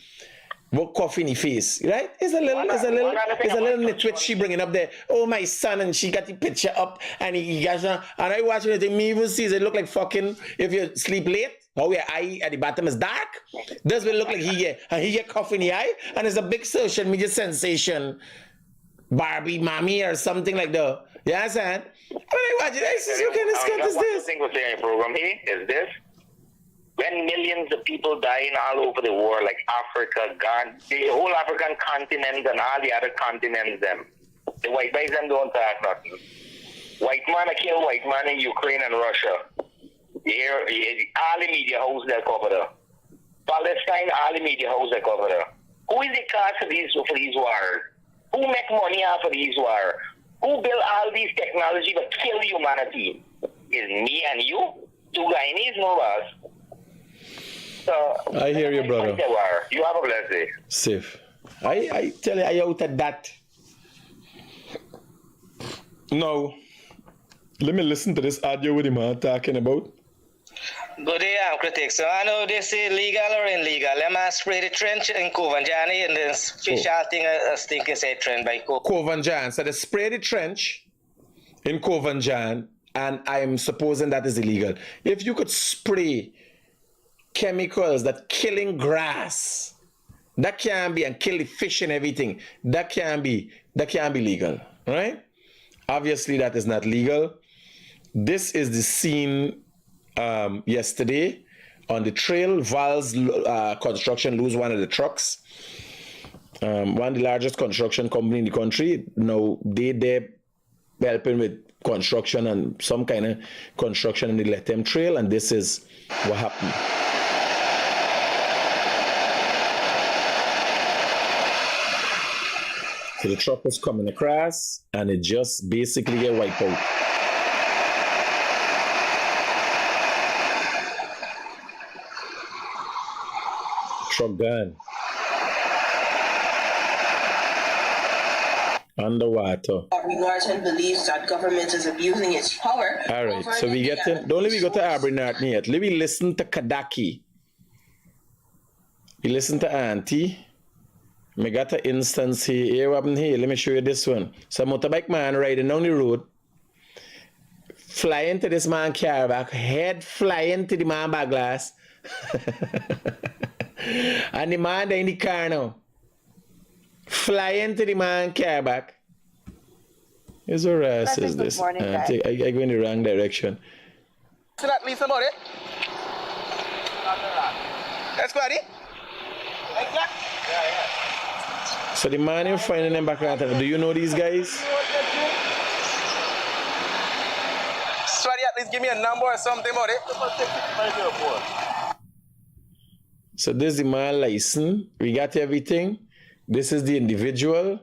What coffee in the face, right? It's a little nitwit she bringing up there. Oh, my son, and she got the picture up, and he got, and I watching it, and me even sees it look like fucking, if you sleep late, how your eye at the bottom is dark, does it look like he get coffee in the eye, and it's a big social media sensation, Barbie mommy or something like that. Yeah, son. When I watch it, I say, you can discuss this. The thing we're saying in the program here is this. When millions of people dying all over the world, like Africa, God, the whole African continent and all the other continents, them, the white guys them don't talk nothing. White man kill white man in Ukraine and Russia. You hear all the media houses that cover there. Palestine, all the media houses that cover there. Who is the cause for these wars? Who make money off of these wars? Who build all these technology but kill humanity? Is me and you? Two Guyanese, no us. So, I hear you, brother. You have a blessed day. Safe. I tell you, I out at that. Now, let me listen to this audio with the man talking about. Good day, I'm Critic. So I know this is legal or illegal. Let me spray the trench in Covanjani and then fish out thing a stinking say trend by Covanjan. So they spray the trench in Covanjan, and I'm supposing that is illegal. If you could spray chemicals that killing grass, that can be, and kill the fish and everything, that can be legal, right? Obviously that is not legal. This is the scene yesterday on the trail. Val's construction lose one of the trucks, one of the largest construction company in the country. Now they're helping with construction and some kind of construction in the Let Them Trail, and this is what happened. So the truck was coming across, and it just basically get wiped out. Truck gone. Underwater. Norton believes that government is abusing its power. All right, so we get to, don't let me go to Aubrey Norton yet. Let me listen to Kidackie. We listen to Auntie. I got an instance here. What happened here? Let me show you this one. So a motorbike man riding down the road, flying to this man car back, head flying to the man back glass. And the man there in the car now, flying to the man car back. Is what ass is this? I go in the wrong direction. So that leaves about it. Let's go, Eddie. So the man you're finding them back out. Do you know these guys? Sorry, at least give me a number or something about it. So this is the man license. We got everything. This is the individual.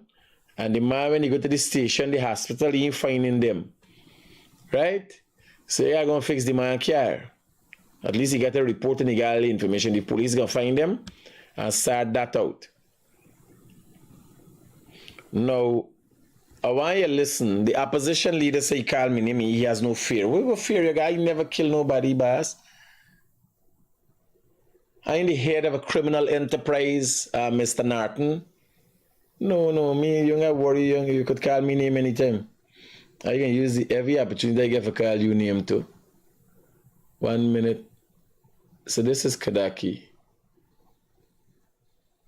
And the man, when you go to the station, the hospital, he ain't finding them. Right? So you're going to fix the man car. At least he got a report and he got all the information. The police going to find them and sort that out. Now, I want you to listen. The opposition leader say he called me name. He has no fear. We will fear your guy. He never kill nobody, boss. I ain't the head of a criminal enterprise, Mr. Norton. No, me, you don't worry, you could call me name anytime. I can use every opportunity I get to call you name too. 1 minute. So this is Kidackie.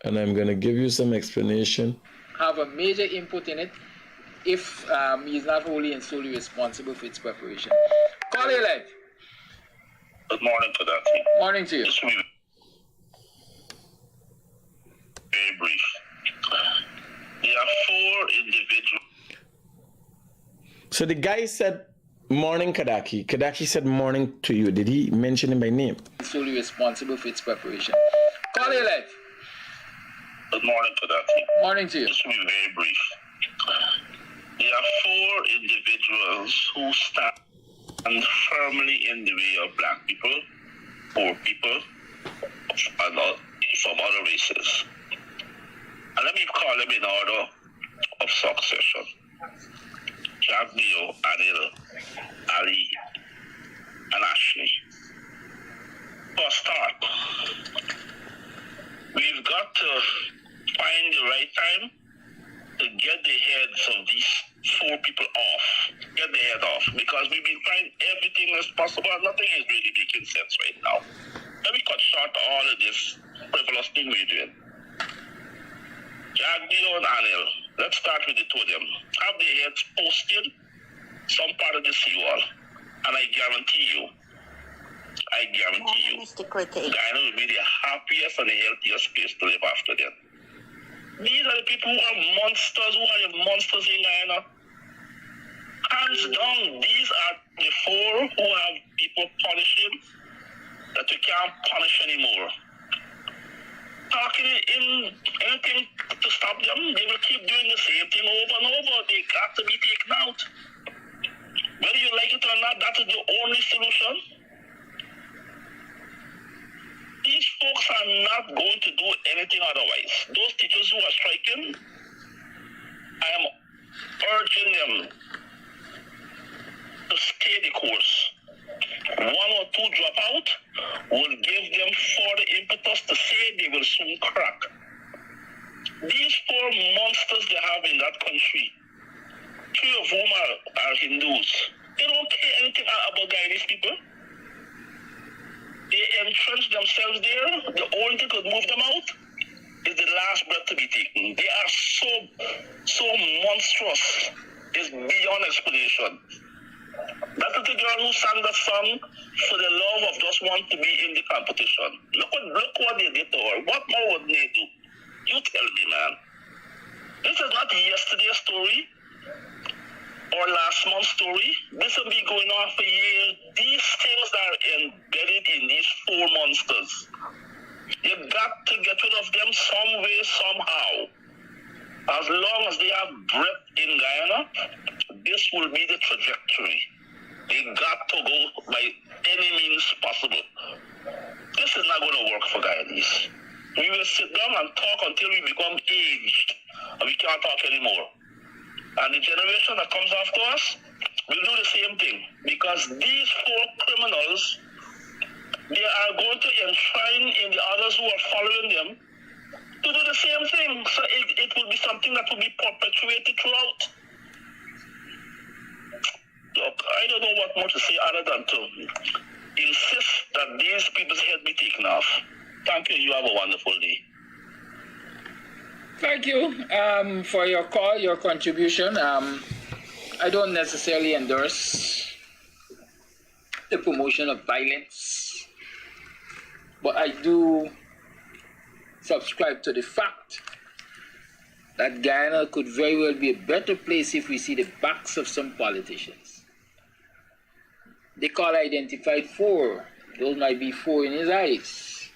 And I'm going to give you some explanation. Have a major input in it if he's not wholly and solely responsible for its preparation. Call your life. Good morning, Kidackie. Morning to you. This will be very brief. There are 4 individuals. So the guy said, morning, Kidackie. Kidackie said morning to you. Did he mention him by name? Solely responsible for its preparation. Call your life. Good morning, Kidackie. Morning to you. This will be very brief. There are 4 individuals who stand firmly in the way of black people, poor people, and from other races. And let me call them in order of succession. Jack Dio, Anil, Ali, and Ashley. For a start, we've got to find the right time to get the heads of these 4 people off. Get the head off. Because we've been trying everything as possible and nothing is really making sense right now. Let me cut short all of this frivolous thing we're doing. Jack Dio and Anil, let's start with the 2 of them. Have their heads posted some part of the seawall. And I guarantee you, Guyana will be the happiest and the healthiest place to live after them. These are the people who are monsters, who are the monsters in Guyana. Hands down, these are the 4 who have people punishing that we can't punish anymore. Talking in anything to stop them, they will keep doing the same thing over and over. They got to be taken out. Whether you like it or not, that is the only solution. These folks are not going to do anything otherwise. Those teachers who are striking, I am urging them to stay the course. 1 or 2 drop out will give them further impetus to say they will soon crack. These 4 monsters they have in that country, 3 of whom are Hindus, they don't care anything about Guyanese people. They entrench themselves there. The only thing that could move them out is the last breath to be taken. They are so monstrous. It's beyond explanation. That is the girl who sang that song for the love of just want to be in the competition. Look what they did to her. What more would they do? You tell me, man. This is not yesterday's story or last month's story. This will be going on for years. These things are embedded in these 4 monsters. You got to get rid of them some way, somehow. As long as they have breath in Guyana, this will be the trajectory. They got to go by any means possible. This is not going to work for Guyanese. We will sit down and talk until we become aged and we can't talk anymore. And the generation that comes after us will do the same thing, because these 4 criminals, they are going to enshrine in the others who are following them to do the same thing. So it will be something that will be perpetuated throughout. Look, I don't know what more to say other than to insist that these people's head be taken off. Thank you. You have a wonderful day. Thank you for your call, your contribution. I don't necessarily endorse the promotion of violence, but I do subscribe to the fact that Guyana could very well be a better place if we see the backs of some politicians. The caller identified 4. Those might be 4 in his eyes,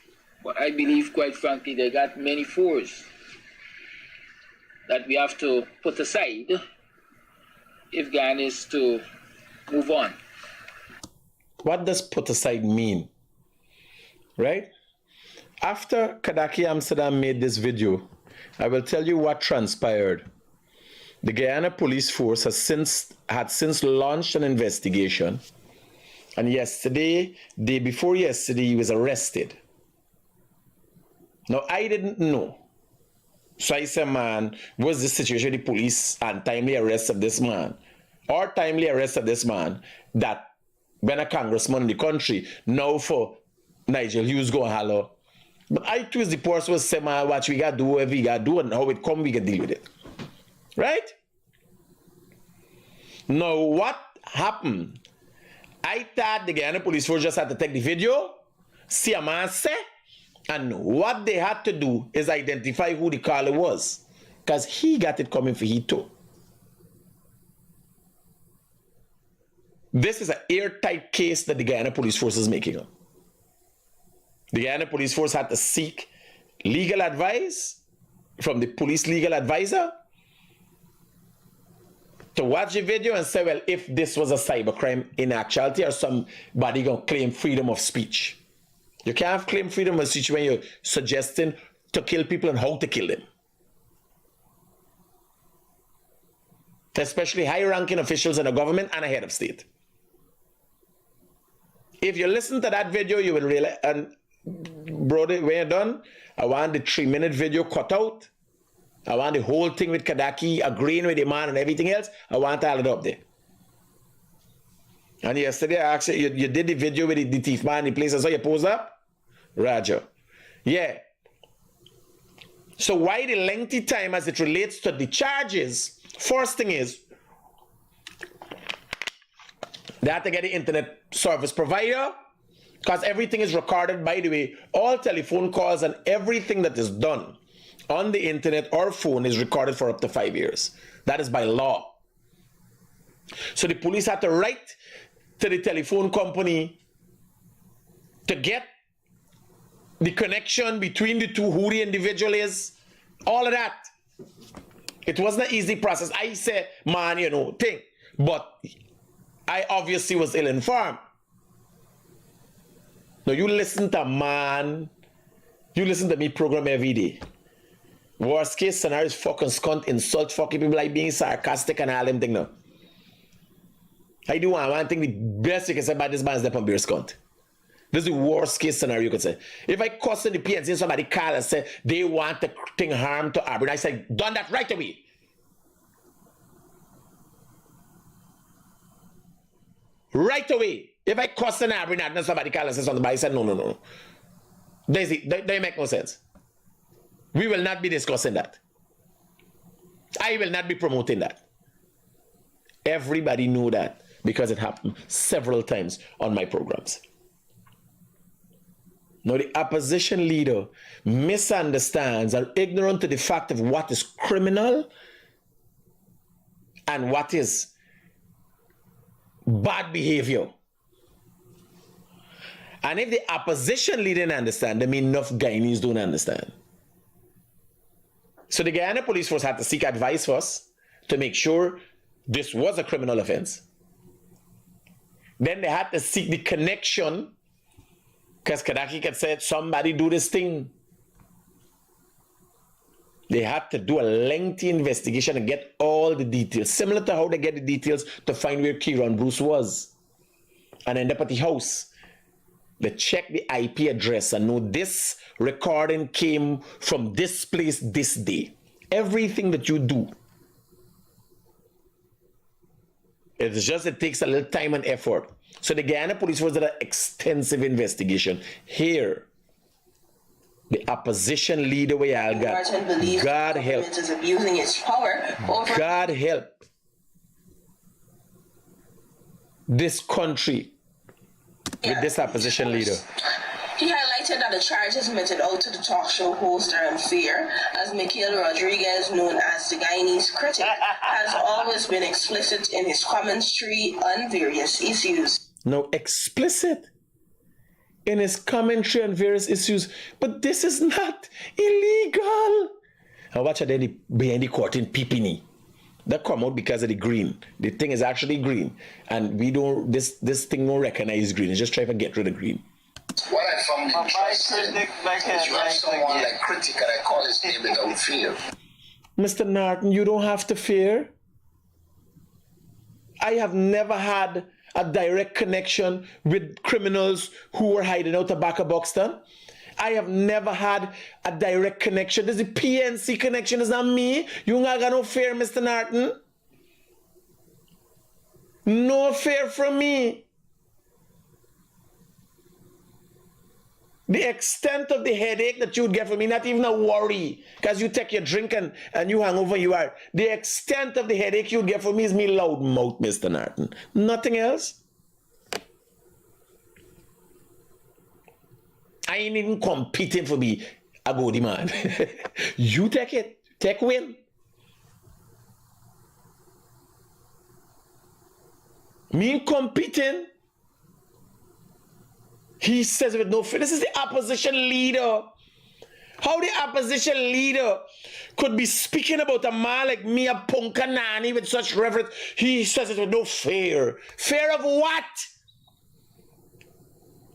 but I believe, quite frankly, they got many 4s that we have to put aside if Guyana is to move on. What does put aside mean? Right? After Kidackie Amsterdam made this video, I will tell you what transpired. The Guyana police force had since launched an investigation, and yesterday, day before yesterday, he was arrested. Now, I didn't know. So I said, man, was this situation with the police and timely arrest of this man, or timely arrest of this man, that when a congressman in the country, now for Nigel Hughes go hello. But I twist the purse was say, man, what we got to do, whatever we got to do, and how it come, we can deal with it. Right? Now, what happened? I thought the Guyana police force just had to take the video, see a man say, and what they had to do is identify who the caller was, because he got it coming for he too. This is an airtight case that the Guyana police force is making up. The Guyana police force had to seek legal advice from the police legal advisor to watch the video and say, well, if this was a cybercrime in actuality, or somebody gonna claim freedom of speech. You can't claim freedom of speech when you're suggesting to kill people and how to kill them. Especially high-ranking officials in the government and a head of state. If you listen to that video, you will realize, and brother, when you're done, I want the 3-minute video cut out. I want the whole thing with Kidackie agreeing with the man and everything else. I want all it up there. And yesterday, I asked you, you did the video with the thief man in the place. I saw you pose up. Roger. Yeah. So why the lengthy time as it relates to the charges? First thing is, they have to get the internet service provider, because everything is recorded. By the way, all telephone calls and everything that is done on the internet or phone is recorded for up to 5 years. That is by law. So the police had to write to the telephone company to get the connection between the two, who the individual is, all of that. It wasn't an easy process. I said, man, you know, think. But I obviously was ill-informed. Now, you listen to man, you listen to me program every day. Worst case scenario is fucking scunt, insult fucking people like being sarcastic and all them thing now. I do one thing, the best you can say about this man is that on beer scunt. This is the worst case scenario you could say. If I cuss in the PNC and somebody call and say they want the thing harm to Aubrey, I say, done that right away. Right away. If I cuss in Aubrey and somebody call and say something, I say, no. They make no sense. We will not be discussing that. I will not be promoting that. Everybody knew that because it happened several times on my programs. Now, the opposition leader misunderstands or ignorant to the fact of what is criminal and what is bad behavior. And if the opposition leader didn't understand, then enough Guyanese don't understand. So the Guyana police force had to seek advice first to make sure this was a criminal offense. Then they had to seek the connection, because Kidackie had said, somebody do this thing. They had to do a lengthy investigation and get all the details, similar to how they get the details to find where Kieran Bruce was and end up at the house. They check the IP address and know this recording came from this place this day. Everything that you do. It's just, it takes a little time and effort. So the Guyana police force did an extensive investigation. Here, the opposition leader, God help. Is abusing its power over God help this country with this opposition leader. He highlighted that the charges meted out to the talk show host are unfair, as Mikhail Rodriguez, known as the Guyanese Critic, has always been explicit in his commentary on various issues. No, explicit in his commentary on various issues, but this is not illegal. And watch out behind the curtain peeping. That come out because of the green. The thing is actually green, and we don't. This thing don't recognize green. It's just trying to get rid of green. What I found interesting is you have someone like Critic, and I call his name without fear. Mr. Norton, you don't have to fear. I have never had a direct connection with criminals who were hiding out the back of Buxton. I have never had a direct connection. This is the PNC connection. It's not me. You ain't got no fear, Mr. Norton. No fear from me. The extent of the headache that you would get from me, not even a worry, because you take your drink and you hang over, you are. The extent of the headache you would get from me is me loud mouth, Mr. Norton. Nothing else. I ain't even competing for me a goodie man. You take it. Take win. Me competing. He says with no fear. This is the opposition leader. How the opposition leader could be speaking about a man like me, a punkanani, with such reverence. He says it with no fear. Fear of what?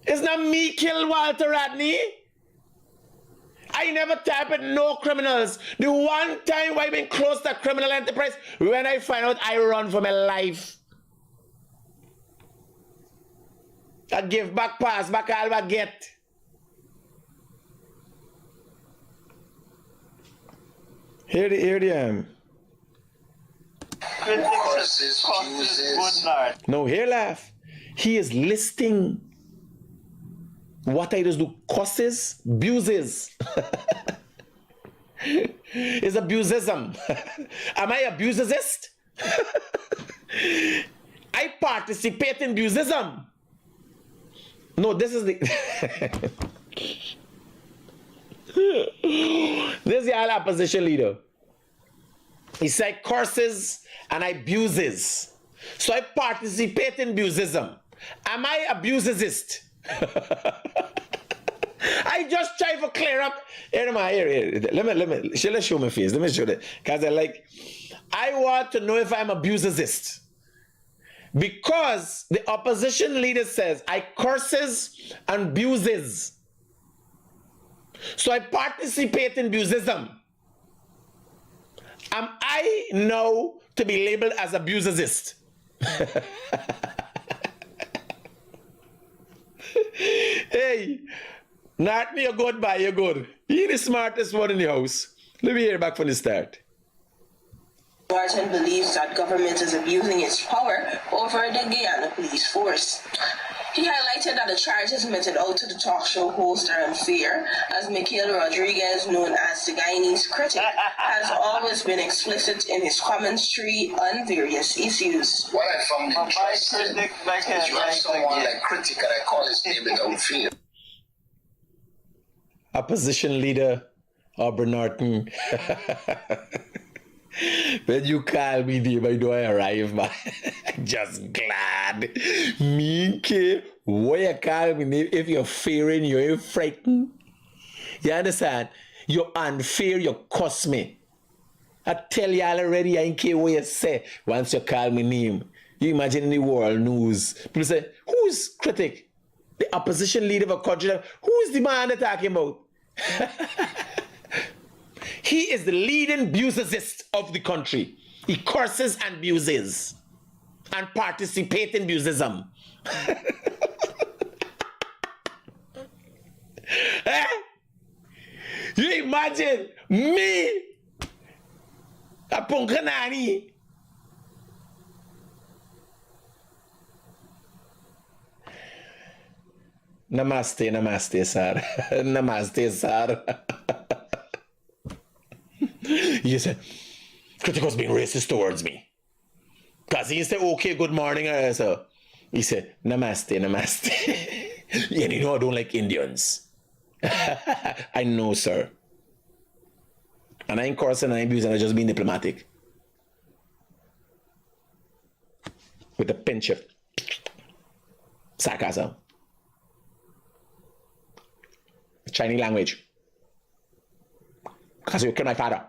It's not me kill Walter Rodney. I never type at no criminals. The one time I've been close to a criminal enterprise, when I find out, I run for my life. I give back pass, back all I get. Here the No, here laugh. He is listing what I just do. Causes, abuses. It's abusism. Am I abusist? I participate in abusism. No, this is the this is the all opposition leader. He said curses and abuses. So I participate in abusism. Am I abusist? I just try to clear up. Here. Let me show my face. Let me show that. Because I want to know if I'm abusist. Because the opposition leader says I curses and abuses. So I participate in abusism. Am I now to be labeled as abusist? Hey, not me, you're good, bye, you're good. You're the smartest one in the house. Let me hear back from the start. Norton believes that government is abusing its power over the Guyana police force. He highlighted that the charges meted out to the talk show host are unfair, as Mikhail Rodriguez, known as the Guyanese Critic, has always been explicit in his commentary on various issues. What I found interesting is you have someone like Critic, and I call his name without fear. Opposition leader, Aubrey Norton. When you call me name, I know I arrive, man. Just glad. Me, K, why you call me name? If you're fearing, you're frightened. You understand? You're unfair, you cuss me. I tell y'all already, I ain't care what you say once you call me name. You imagine in the world news. People say, who's Critic? The opposition leader of a country. Who is the man they're talking about? He is the leading abusist of the country. He curses and abuses and participates in abusism. Eh? You imagine me, a punkanani. Namaste, namaste, sir. Namaste, sir. He said, Critic was being racist towards me. Because he said, okay, good morning, sir. He said, namaste, namaste. And you know I don't like Indians. I know, sir. And I ain't cursing, I ain't abusing, I just being diplomatic. With a pinch of sarcasm. Chinese language. Because you killed my father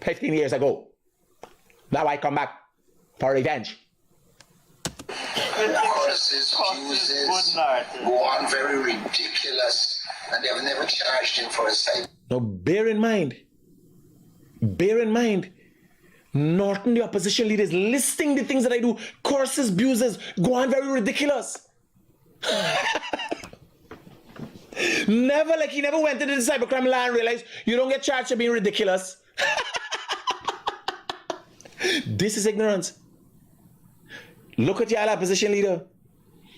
15 years ago. Now I come back for revenge. Courses, uses, go on very ridiculous, and they've never charged him for a site. Now bear in mind, Norton, the opposition leader, is listing the things that I do. Courses, abuses, go on very ridiculous. Never, like he never went into the cybercrime law and realized you don't get charged for being ridiculous. This is ignorance. Look at y'all opposition leader.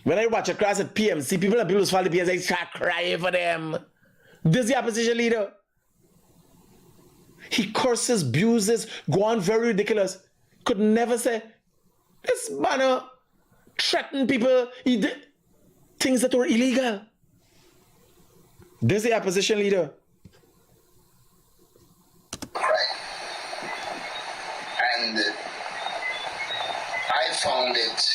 When I watch across at PMC, people fall the PMC, start crying for them. This is the opposition leader. He curses, abuses, go on very ridiculous. Could never say, this man threatened people, he did things that were illegal. This is the opposition leader. And I found it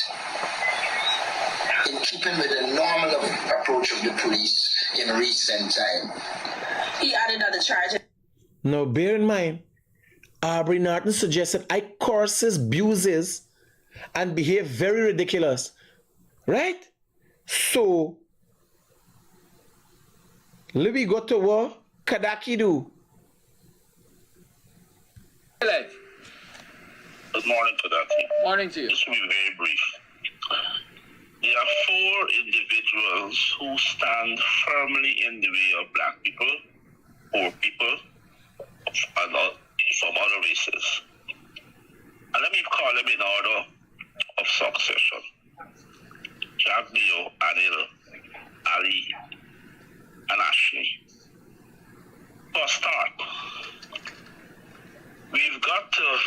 in keeping with the normal approach of the police in recent time. He added that the charge. Now, bear in mind, Aubrey Norton suggested I curses, abuses, and behave very ridiculous. Right? So, let me go to what Kidackie do. Hello. Good morning, Kidackie. Morning to you. This will be very brief. There are 4 individuals who stand firmly in the way of black people, poor people, from other races. And let me call them in order of succession. Jack Dio, Anil, Ali, and Ashley. For a start, we've got to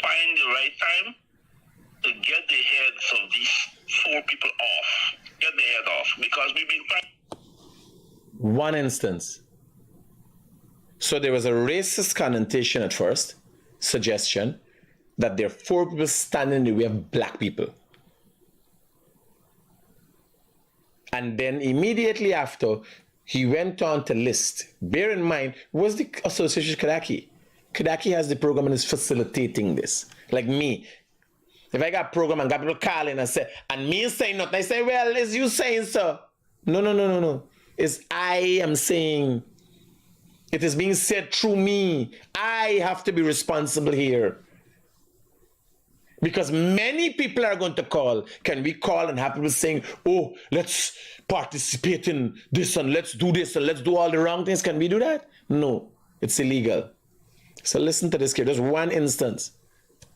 find the right time to get the heads of these 4 people off. Get the head off, because we've been trying. One instance. So there was a racist connotation at first, suggestion, that there are 4 people standing in the way of black people. And then immediately after, he went on to list. Bear in mind, was the association Kidackie? Kidackie has the program and is facilitating this. Like me. If I got a program and got people calling and say, and me saying nothing, I say, well, it's you saying so. No. It's I am saying. It is being said through me. I have to be responsible here. Because many people are going to call. Can we call and have people saying, oh, let's participate in this and let's do this and let's do all the wrong things? Can we do that? No, it's illegal. So listen to this case. There's one instance.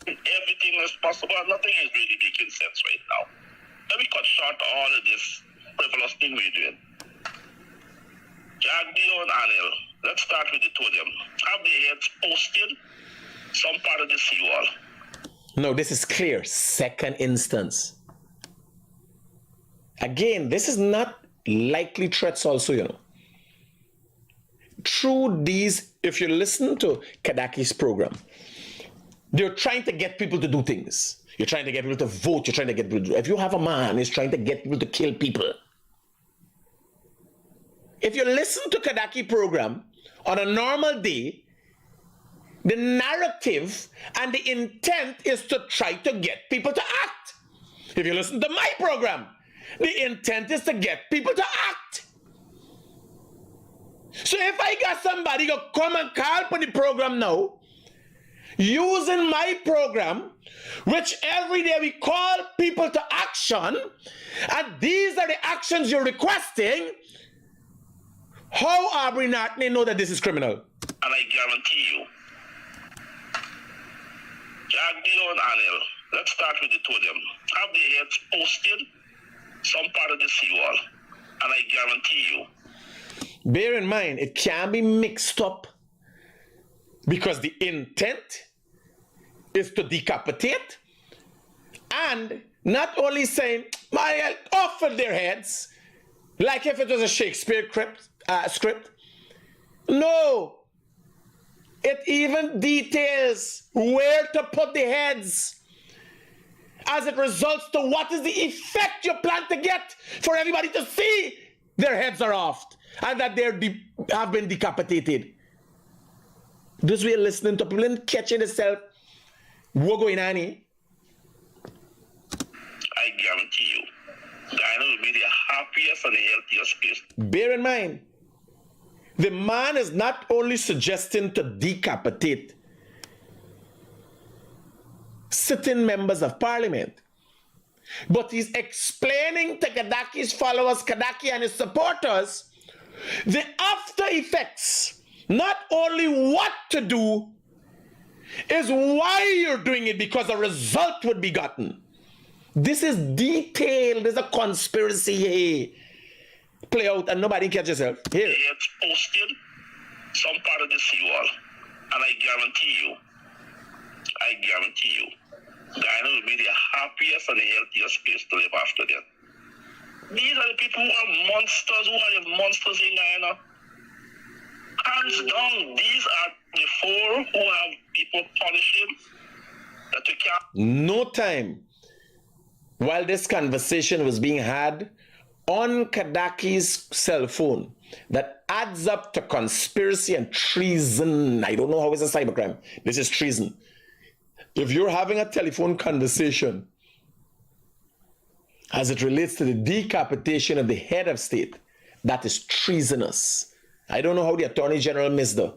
Everything is possible. Nothing is really making sense right now. Let me cut short all of this frivolous thing we're doing. Jack, Dio, and Anil. Let's start with the 2 of them. Have their heads posted some part of the seawall. No, this is clear. Second instance. Again, this is not likely threats also, you know. Through these, if you listen to Kidackie's program, They're trying to get people to do things. You're trying to get people to vote. You're trying to get people to do. If you have a man who's trying to get people to kill people, if you listen to Kidackie program on a normal day, the narrative and the intent is to try to get people to act. If you listen to my program, the intent is to get people to act. So if I got somebody who come and call for the program now, using my program, which every day we call people to action, and these are the actions you're requesting, how Aubrey Norton know that this is criminal? And I guarantee you, Jagdio and Anil, let's start with the two of them, have their heads posted some part of the seawall. And I guarantee you. Bear in mind, it can be mixed up because the intent is to decapitate and not only saying, Mariel, off with their heads, like if it was a Shakespeare script. No. It even details where to put the heads as it results to what is the effect you plan to get for everybody to see their heads are off and that they have been decapitated. This way listening to people and catching itself. What going on here? I guarantee you, Guyana will be the happiest and the healthiest place. Bear in mind, the man is not only suggesting to decapitate sitting members of parliament, but he's explaining to Kidackie's followers, Kidackie and his supporters, the after effects, not only what to do, is why you're doing it, because a result would be gotten. This is detailed. There's a conspiracy here. Play out and nobody catch yourself. Here. It's posted some part of the seawall. And I guarantee you, Guyana will be the happiest and the healthiest place to live after that. These are the people who are monsters, who are the monsters in Guyana. Hands down, these are the four who have people punishing that you can't. No time while this conversation was being had on Kidackie's cell phone that adds up to conspiracy and treason. I don't know how it's a cybercrime. This is treason. If you're having a telephone conversation as it relates to the decapitation of the head of state, that is treasonous. I don't know how the Attorney General missed the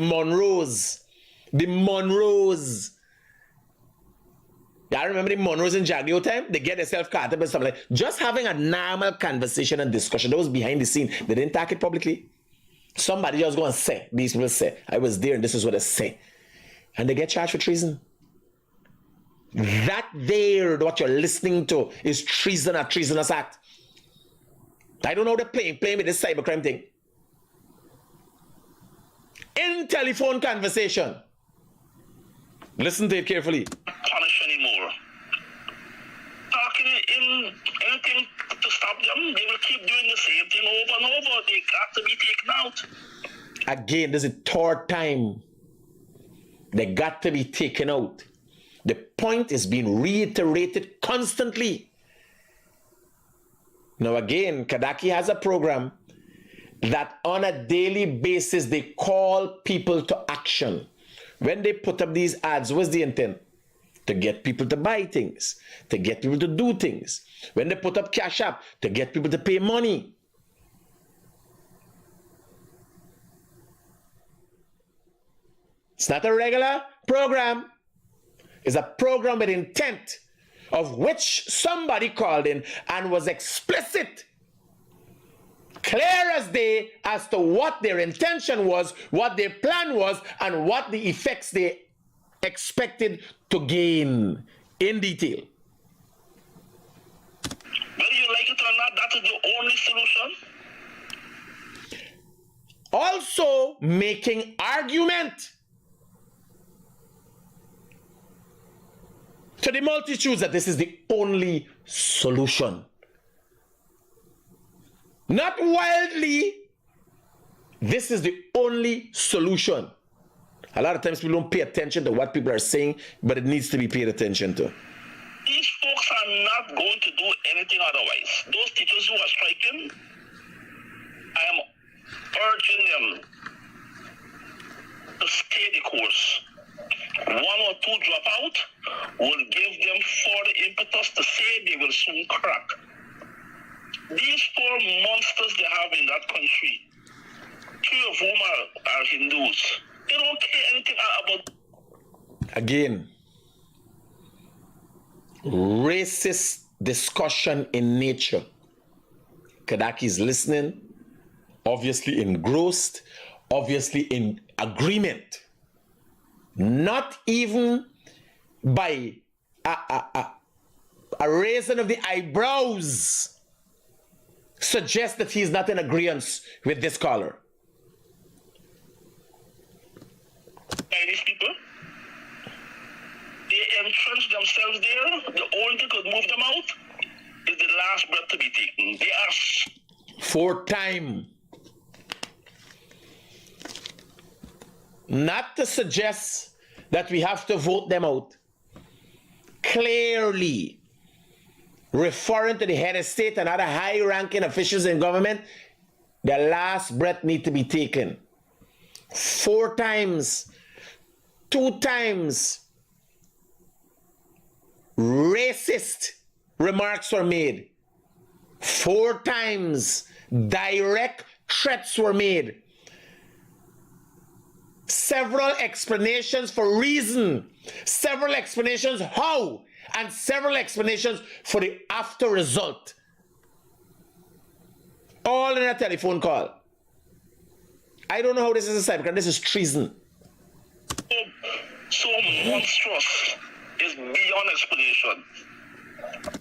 Monroes. I remember the Monroes in Jagdio time. They get themselves caught up and something like just having a normal conversation and discussion. That was behind the scene. They didn't talk it publicly. Somebody just go and say, these people say, I was there and this is what they say. And they get charged for treason. That there, what you're listening to, is treason, a treasonous act. I don't know they're playing with this cybercrime thing. In telephone conversation. Listen to it carefully. Punish anymore. Talking in anything to stop them, they will keep doing the same thing over and over. They got to be taken out. Again, this is third time. They got to be taken out. The point is being reiterated constantly. Now again, Kidackie has a program that on a daily basis they call people to action. When they put up these ads, what's the intent? To get people to buy things, to get people to do things. When they put up Cash App, to get people to pay money. It's not a regular program. It's a program with intent, of which somebody called in and was explicit, clear as day, as to what their intention was, what their plan was, and what the effects they expected to gain in detail. Whether you like it or not, that is the only solution. Also making argument to the multitudes that this is the only solution. Not wildly, this is the only solution. A lot of times people don't pay attention to what people are saying, but it needs to be paid attention to. These folks are not going to do anything otherwise. Those teachers who are striking, I am urging them to stay the course. One or two drop out will give them further impetus to say they will soon crack. These four monsters they have in that country, 3 of whom are Hindus, they don't care anything about. Again, racist discussion in nature. Kidackie is listening, obviously engrossed, obviously in agreement. Not even by a raising of the eyebrows suggests that he is not in agreement with this caller. These people, they entrench themselves there. The only thing that could move them out is the last breath to be taken. They are 4 times. Not to suggest that we have to vote them out. Clearly referring to the head of state and other high-ranking officials in government, the last breath need to be taken. 4 times, 2 times, racist remarks were made. 4 times, direct threats were made. Several explanations for reason, several explanations how, and several explanations for the after result. All in a telephone call. I don't know how this is a cybercrime. This is treason. So monstrous is beyond explanation.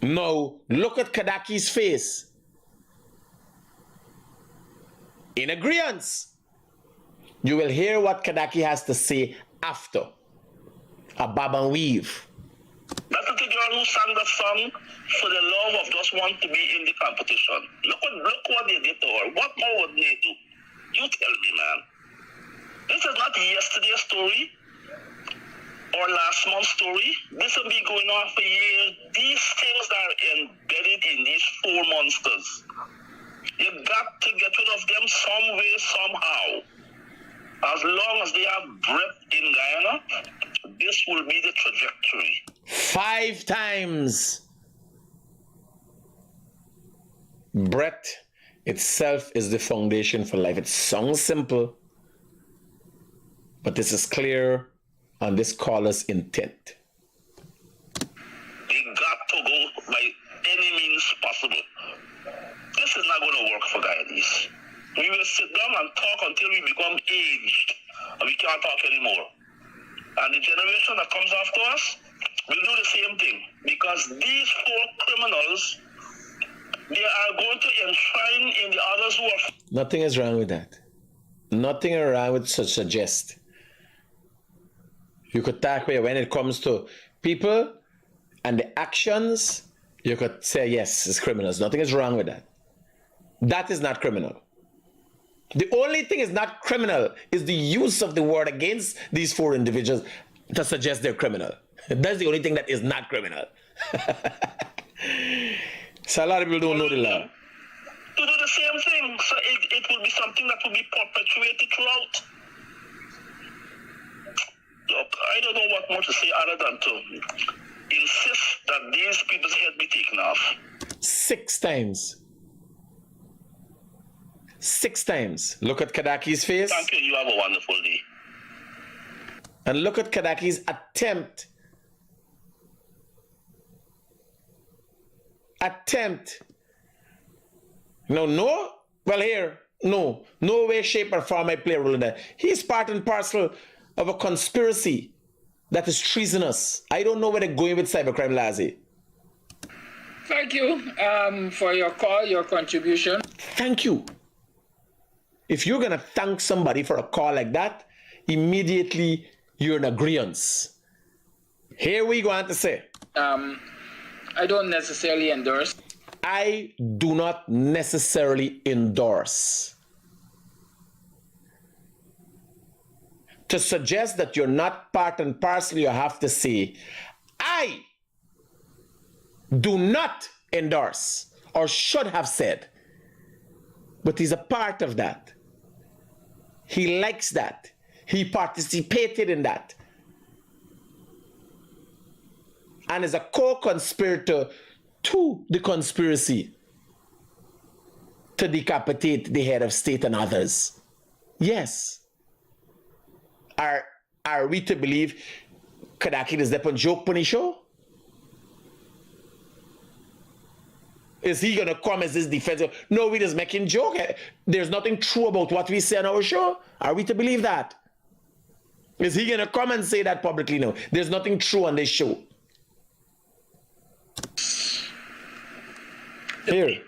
Now, look at Kidackie's face. In agreement. You will hear what Kidackie has to say after. A bob and weave. That little girl who sang that song for the love of just want to be in the competition. Look what they did to her. What more would they do? You tell me, man. This is not yesterday's story or last month's story. This will be going on for years. These things are embedded in these 4 monsters. You got to get rid of them some way, somehow. As long as they have breath in Guyana, this will be the trajectory. 5 times. Breath itself is the foundation for life. It sounds simple, but this is clear on this caller's intent. They got to go by any means possible. This is not going to work for Guyanese. We will sit down and talk until we become aged and we can't talk anymore. And the generation that comes after us will do the same thing, because these 4 criminals, they are going to enshrine in the others who are... Nothing is wrong with that. Nothing wrong with such suggest. You could talk where when it comes to people and the actions, you could say, yes, it's criminals. Nothing is wrong with that. That is not criminal. The only thing is not criminal is the use of the word against these 4 individuals to suggest they're criminal. That's the only thing that is not criminal. So a lot of people don't know the law. To do the same thing, so it will be something that will be perpetuated throughout. Look, I don't know what more to say other than to insist that these people's head be taken off. 6 times. 6 times. Look at Kidackie's face. Thank you. You have a wonderful day. And look at Kidackie's attempt. No. Well, here, no way, shape, or form I play a role in that. He's part and parcel of a conspiracy that is treasonous. I don't know where they're going with cybercrime, Lazzy. Thank you for your call, your contribution. Thank you. If you're going to thank somebody for a call like that, immediately you're in agreement. Here we go on to say. I don't necessarily endorse. I do not necessarily endorse to suggest that you're not part and parcel, you have to say, I do not endorse, or should have said, but he's a part of that. He likes that. He participated in that. And is a co-conspirator to the conspiracy to decapitate the head of state and others. Yes. Are we to believe Kidackie is there on joke on the show? Is he going to come as this defensive? No, we just making joke. There's nothing true about what we say on our show. Are we to believe that? Is he going to come and say that publicly? No. There's nothing true on this show. Here.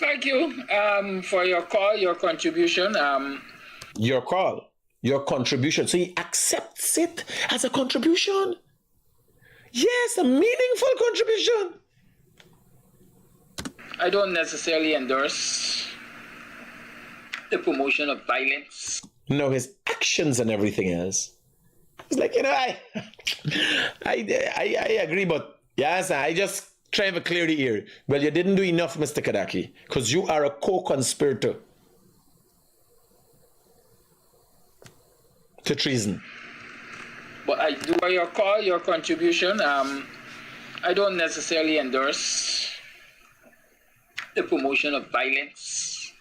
Thank you for your call, your contribution. Your call, your contribution. So he accepts it as a contribution. Yes, a meaningful contribution. I don't necessarily endorse the promotion of violence. No, his actions and everything else. It's like, you know, I agree, but yes, I just try to clear the air. Well, you didn't do enough, Mr. Kidackie, because you are a co-conspirator to treason. But I do your call, your contribution. I don't necessarily endorse the promotion of violence,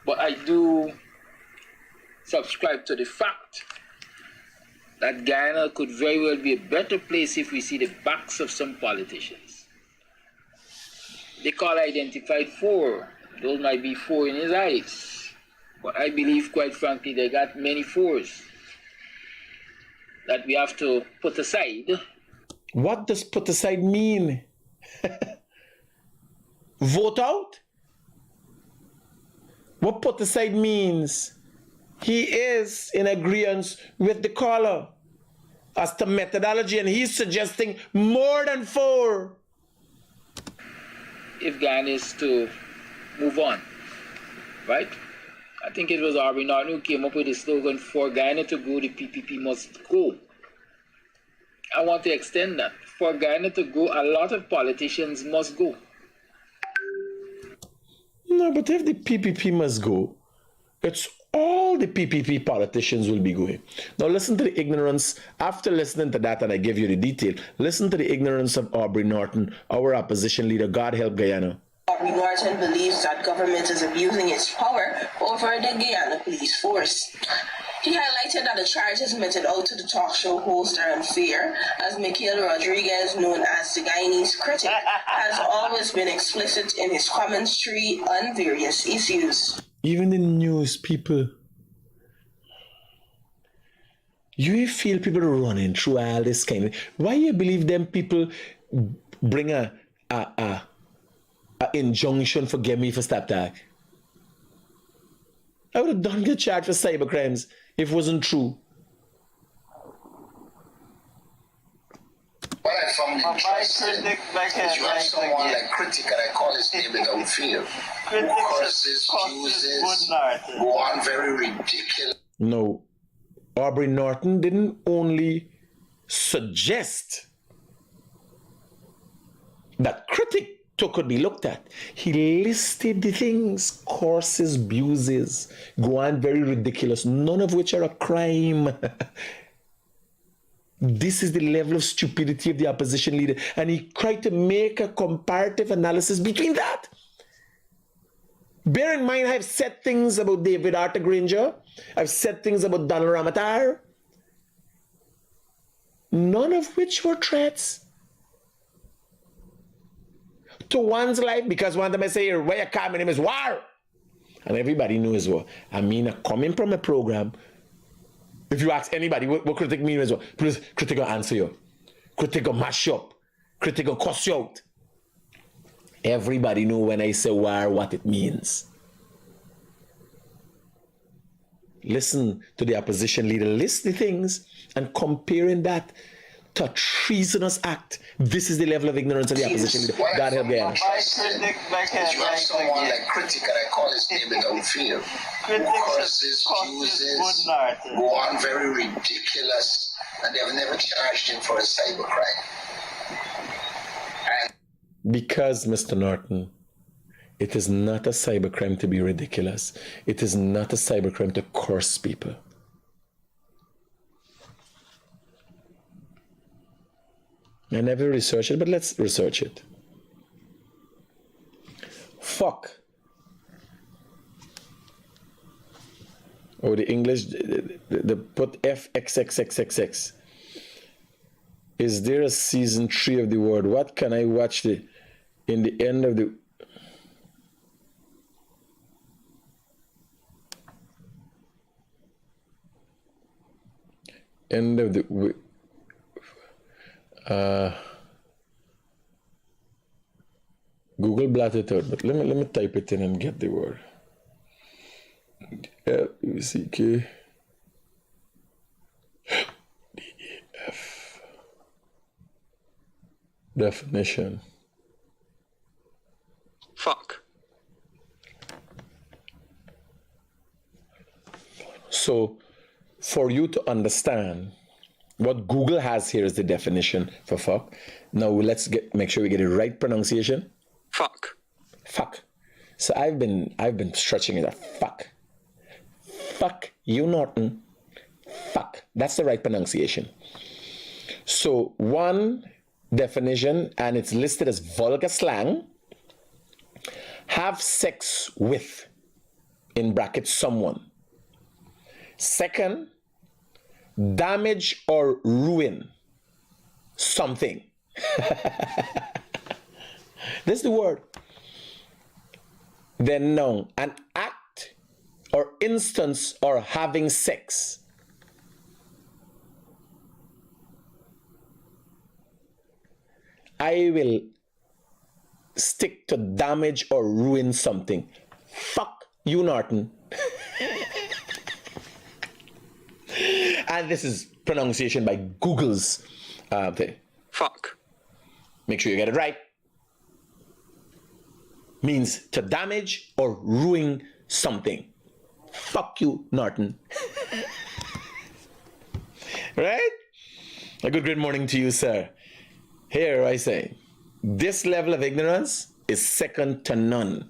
but I do subscribe to the fact that Guyana could very well be a better place if we see the backs of some politicians. The caller identified 4. Those might be 4 in his eyes. But I believe, quite frankly, they got many 4s that we have to put aside. What does put aside mean? Vote out? What put aside means? He is in agreement with the caller as to methodology, and he's suggesting more than 4. If Guyana is to move on, right? I think it was Norton who came up with the slogan, for Guyana to go, the PPP must go. I want to extend that. For Guyana to go, a lot of politicians must go. No, but if the PPP must go, it's all the PPP politicians will be going. Now listen to the ignorance. After listening to that, and I give you the detail, listen to the ignorance of Aubrey Norton, our opposition leader. God help Guyana. Aubrey Norton believes that government is abusing its power over the Guyana police force. He highlighted that the charges meted out to the talk show host are unfair, as Mikhail Rodriguez, known as the Guyanese Critic, has always been explicit in his commentary on various issues. Even the news people, you feel people running through all this kind of, why you believe them people bring a injunction for get me for stop tag? I would have done get charged for cyber crimes if it wasn't true. What I found interesting is you have someone like Critic, and I call his name without fear, who curses, accuses, go on very ridiculous. No, Aubrey Norton didn't only suggest that Critic could be looked at. He listed the things, courses, abuses, go on very ridiculous, none of which are a crime. This is the level of stupidity of the opposition leader. And he tried to make a comparative analysis between that. Bear in mind, I've said things about David Arthur Granger. I've said things about Donald Ramatar. None of which were threats to one's life, because one time I say, where you call my name is war. And everybody knows what. I mean, coming from a program, if you ask anybody what Critic means as well, please, Critic will answer you. Critic will mash you up. Critic will cuss you out. Everybody know when I say war what it means. Listen to the opposition leader list the things and comparing that to a treasonous act. This is the level of ignorance of the opposition leader. God help them. You have someone like Critic, and I call his name without fear, curses, uses, go on very ridiculous, and they have never charged him for a cybercrime. Because, Mr. Norton, it is not a cybercrime to be ridiculous. It is not a cybercrime to curse people. I never researched it, but let's research it. Fuck. Or the English, they put FXXXXX. Is there a season 3 of the word? What can I watch in the end of the... End of the... Google blot it out, but let me type it in and get the word. L-U-C-K D-E-F. Definition. Fuck. So, for you to understand what Google has here is the definition for fuck. Now let's make sure we get the right pronunciation. Fuck. Fuck. So I've been stretching it. Fuck. Fuck you, Norton. Fuck. That's the right pronunciation. So one definition, and it's listed as vulgar slang. Have sex with, in brackets, someone. Second, damage or ruin something. This is the word. Then noun, an act or instance or having sex. I will stick to damage or ruin something. Fuck you, Norton. And this is pronunciation by Google's thing. Fuck. Make sure you get it right. Means to damage or ruin something. Fuck you, Norton. Right? A good morning to you, sir. Here I say, this level of ignorance is second to none.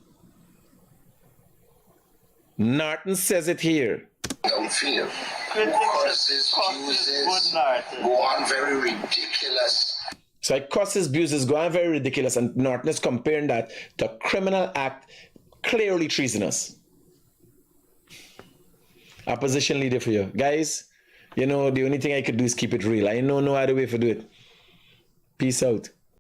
Norton says it here. Don't feel. Curses, uses, go on very ridiculous. So I curses, abuses, go on very ridiculous, and Norton is comparing that to a criminal act clearly treasonous. Opposition leader for you. Guys, you know, the only thing I could do is keep it real. I know no other way to do it. Peace out.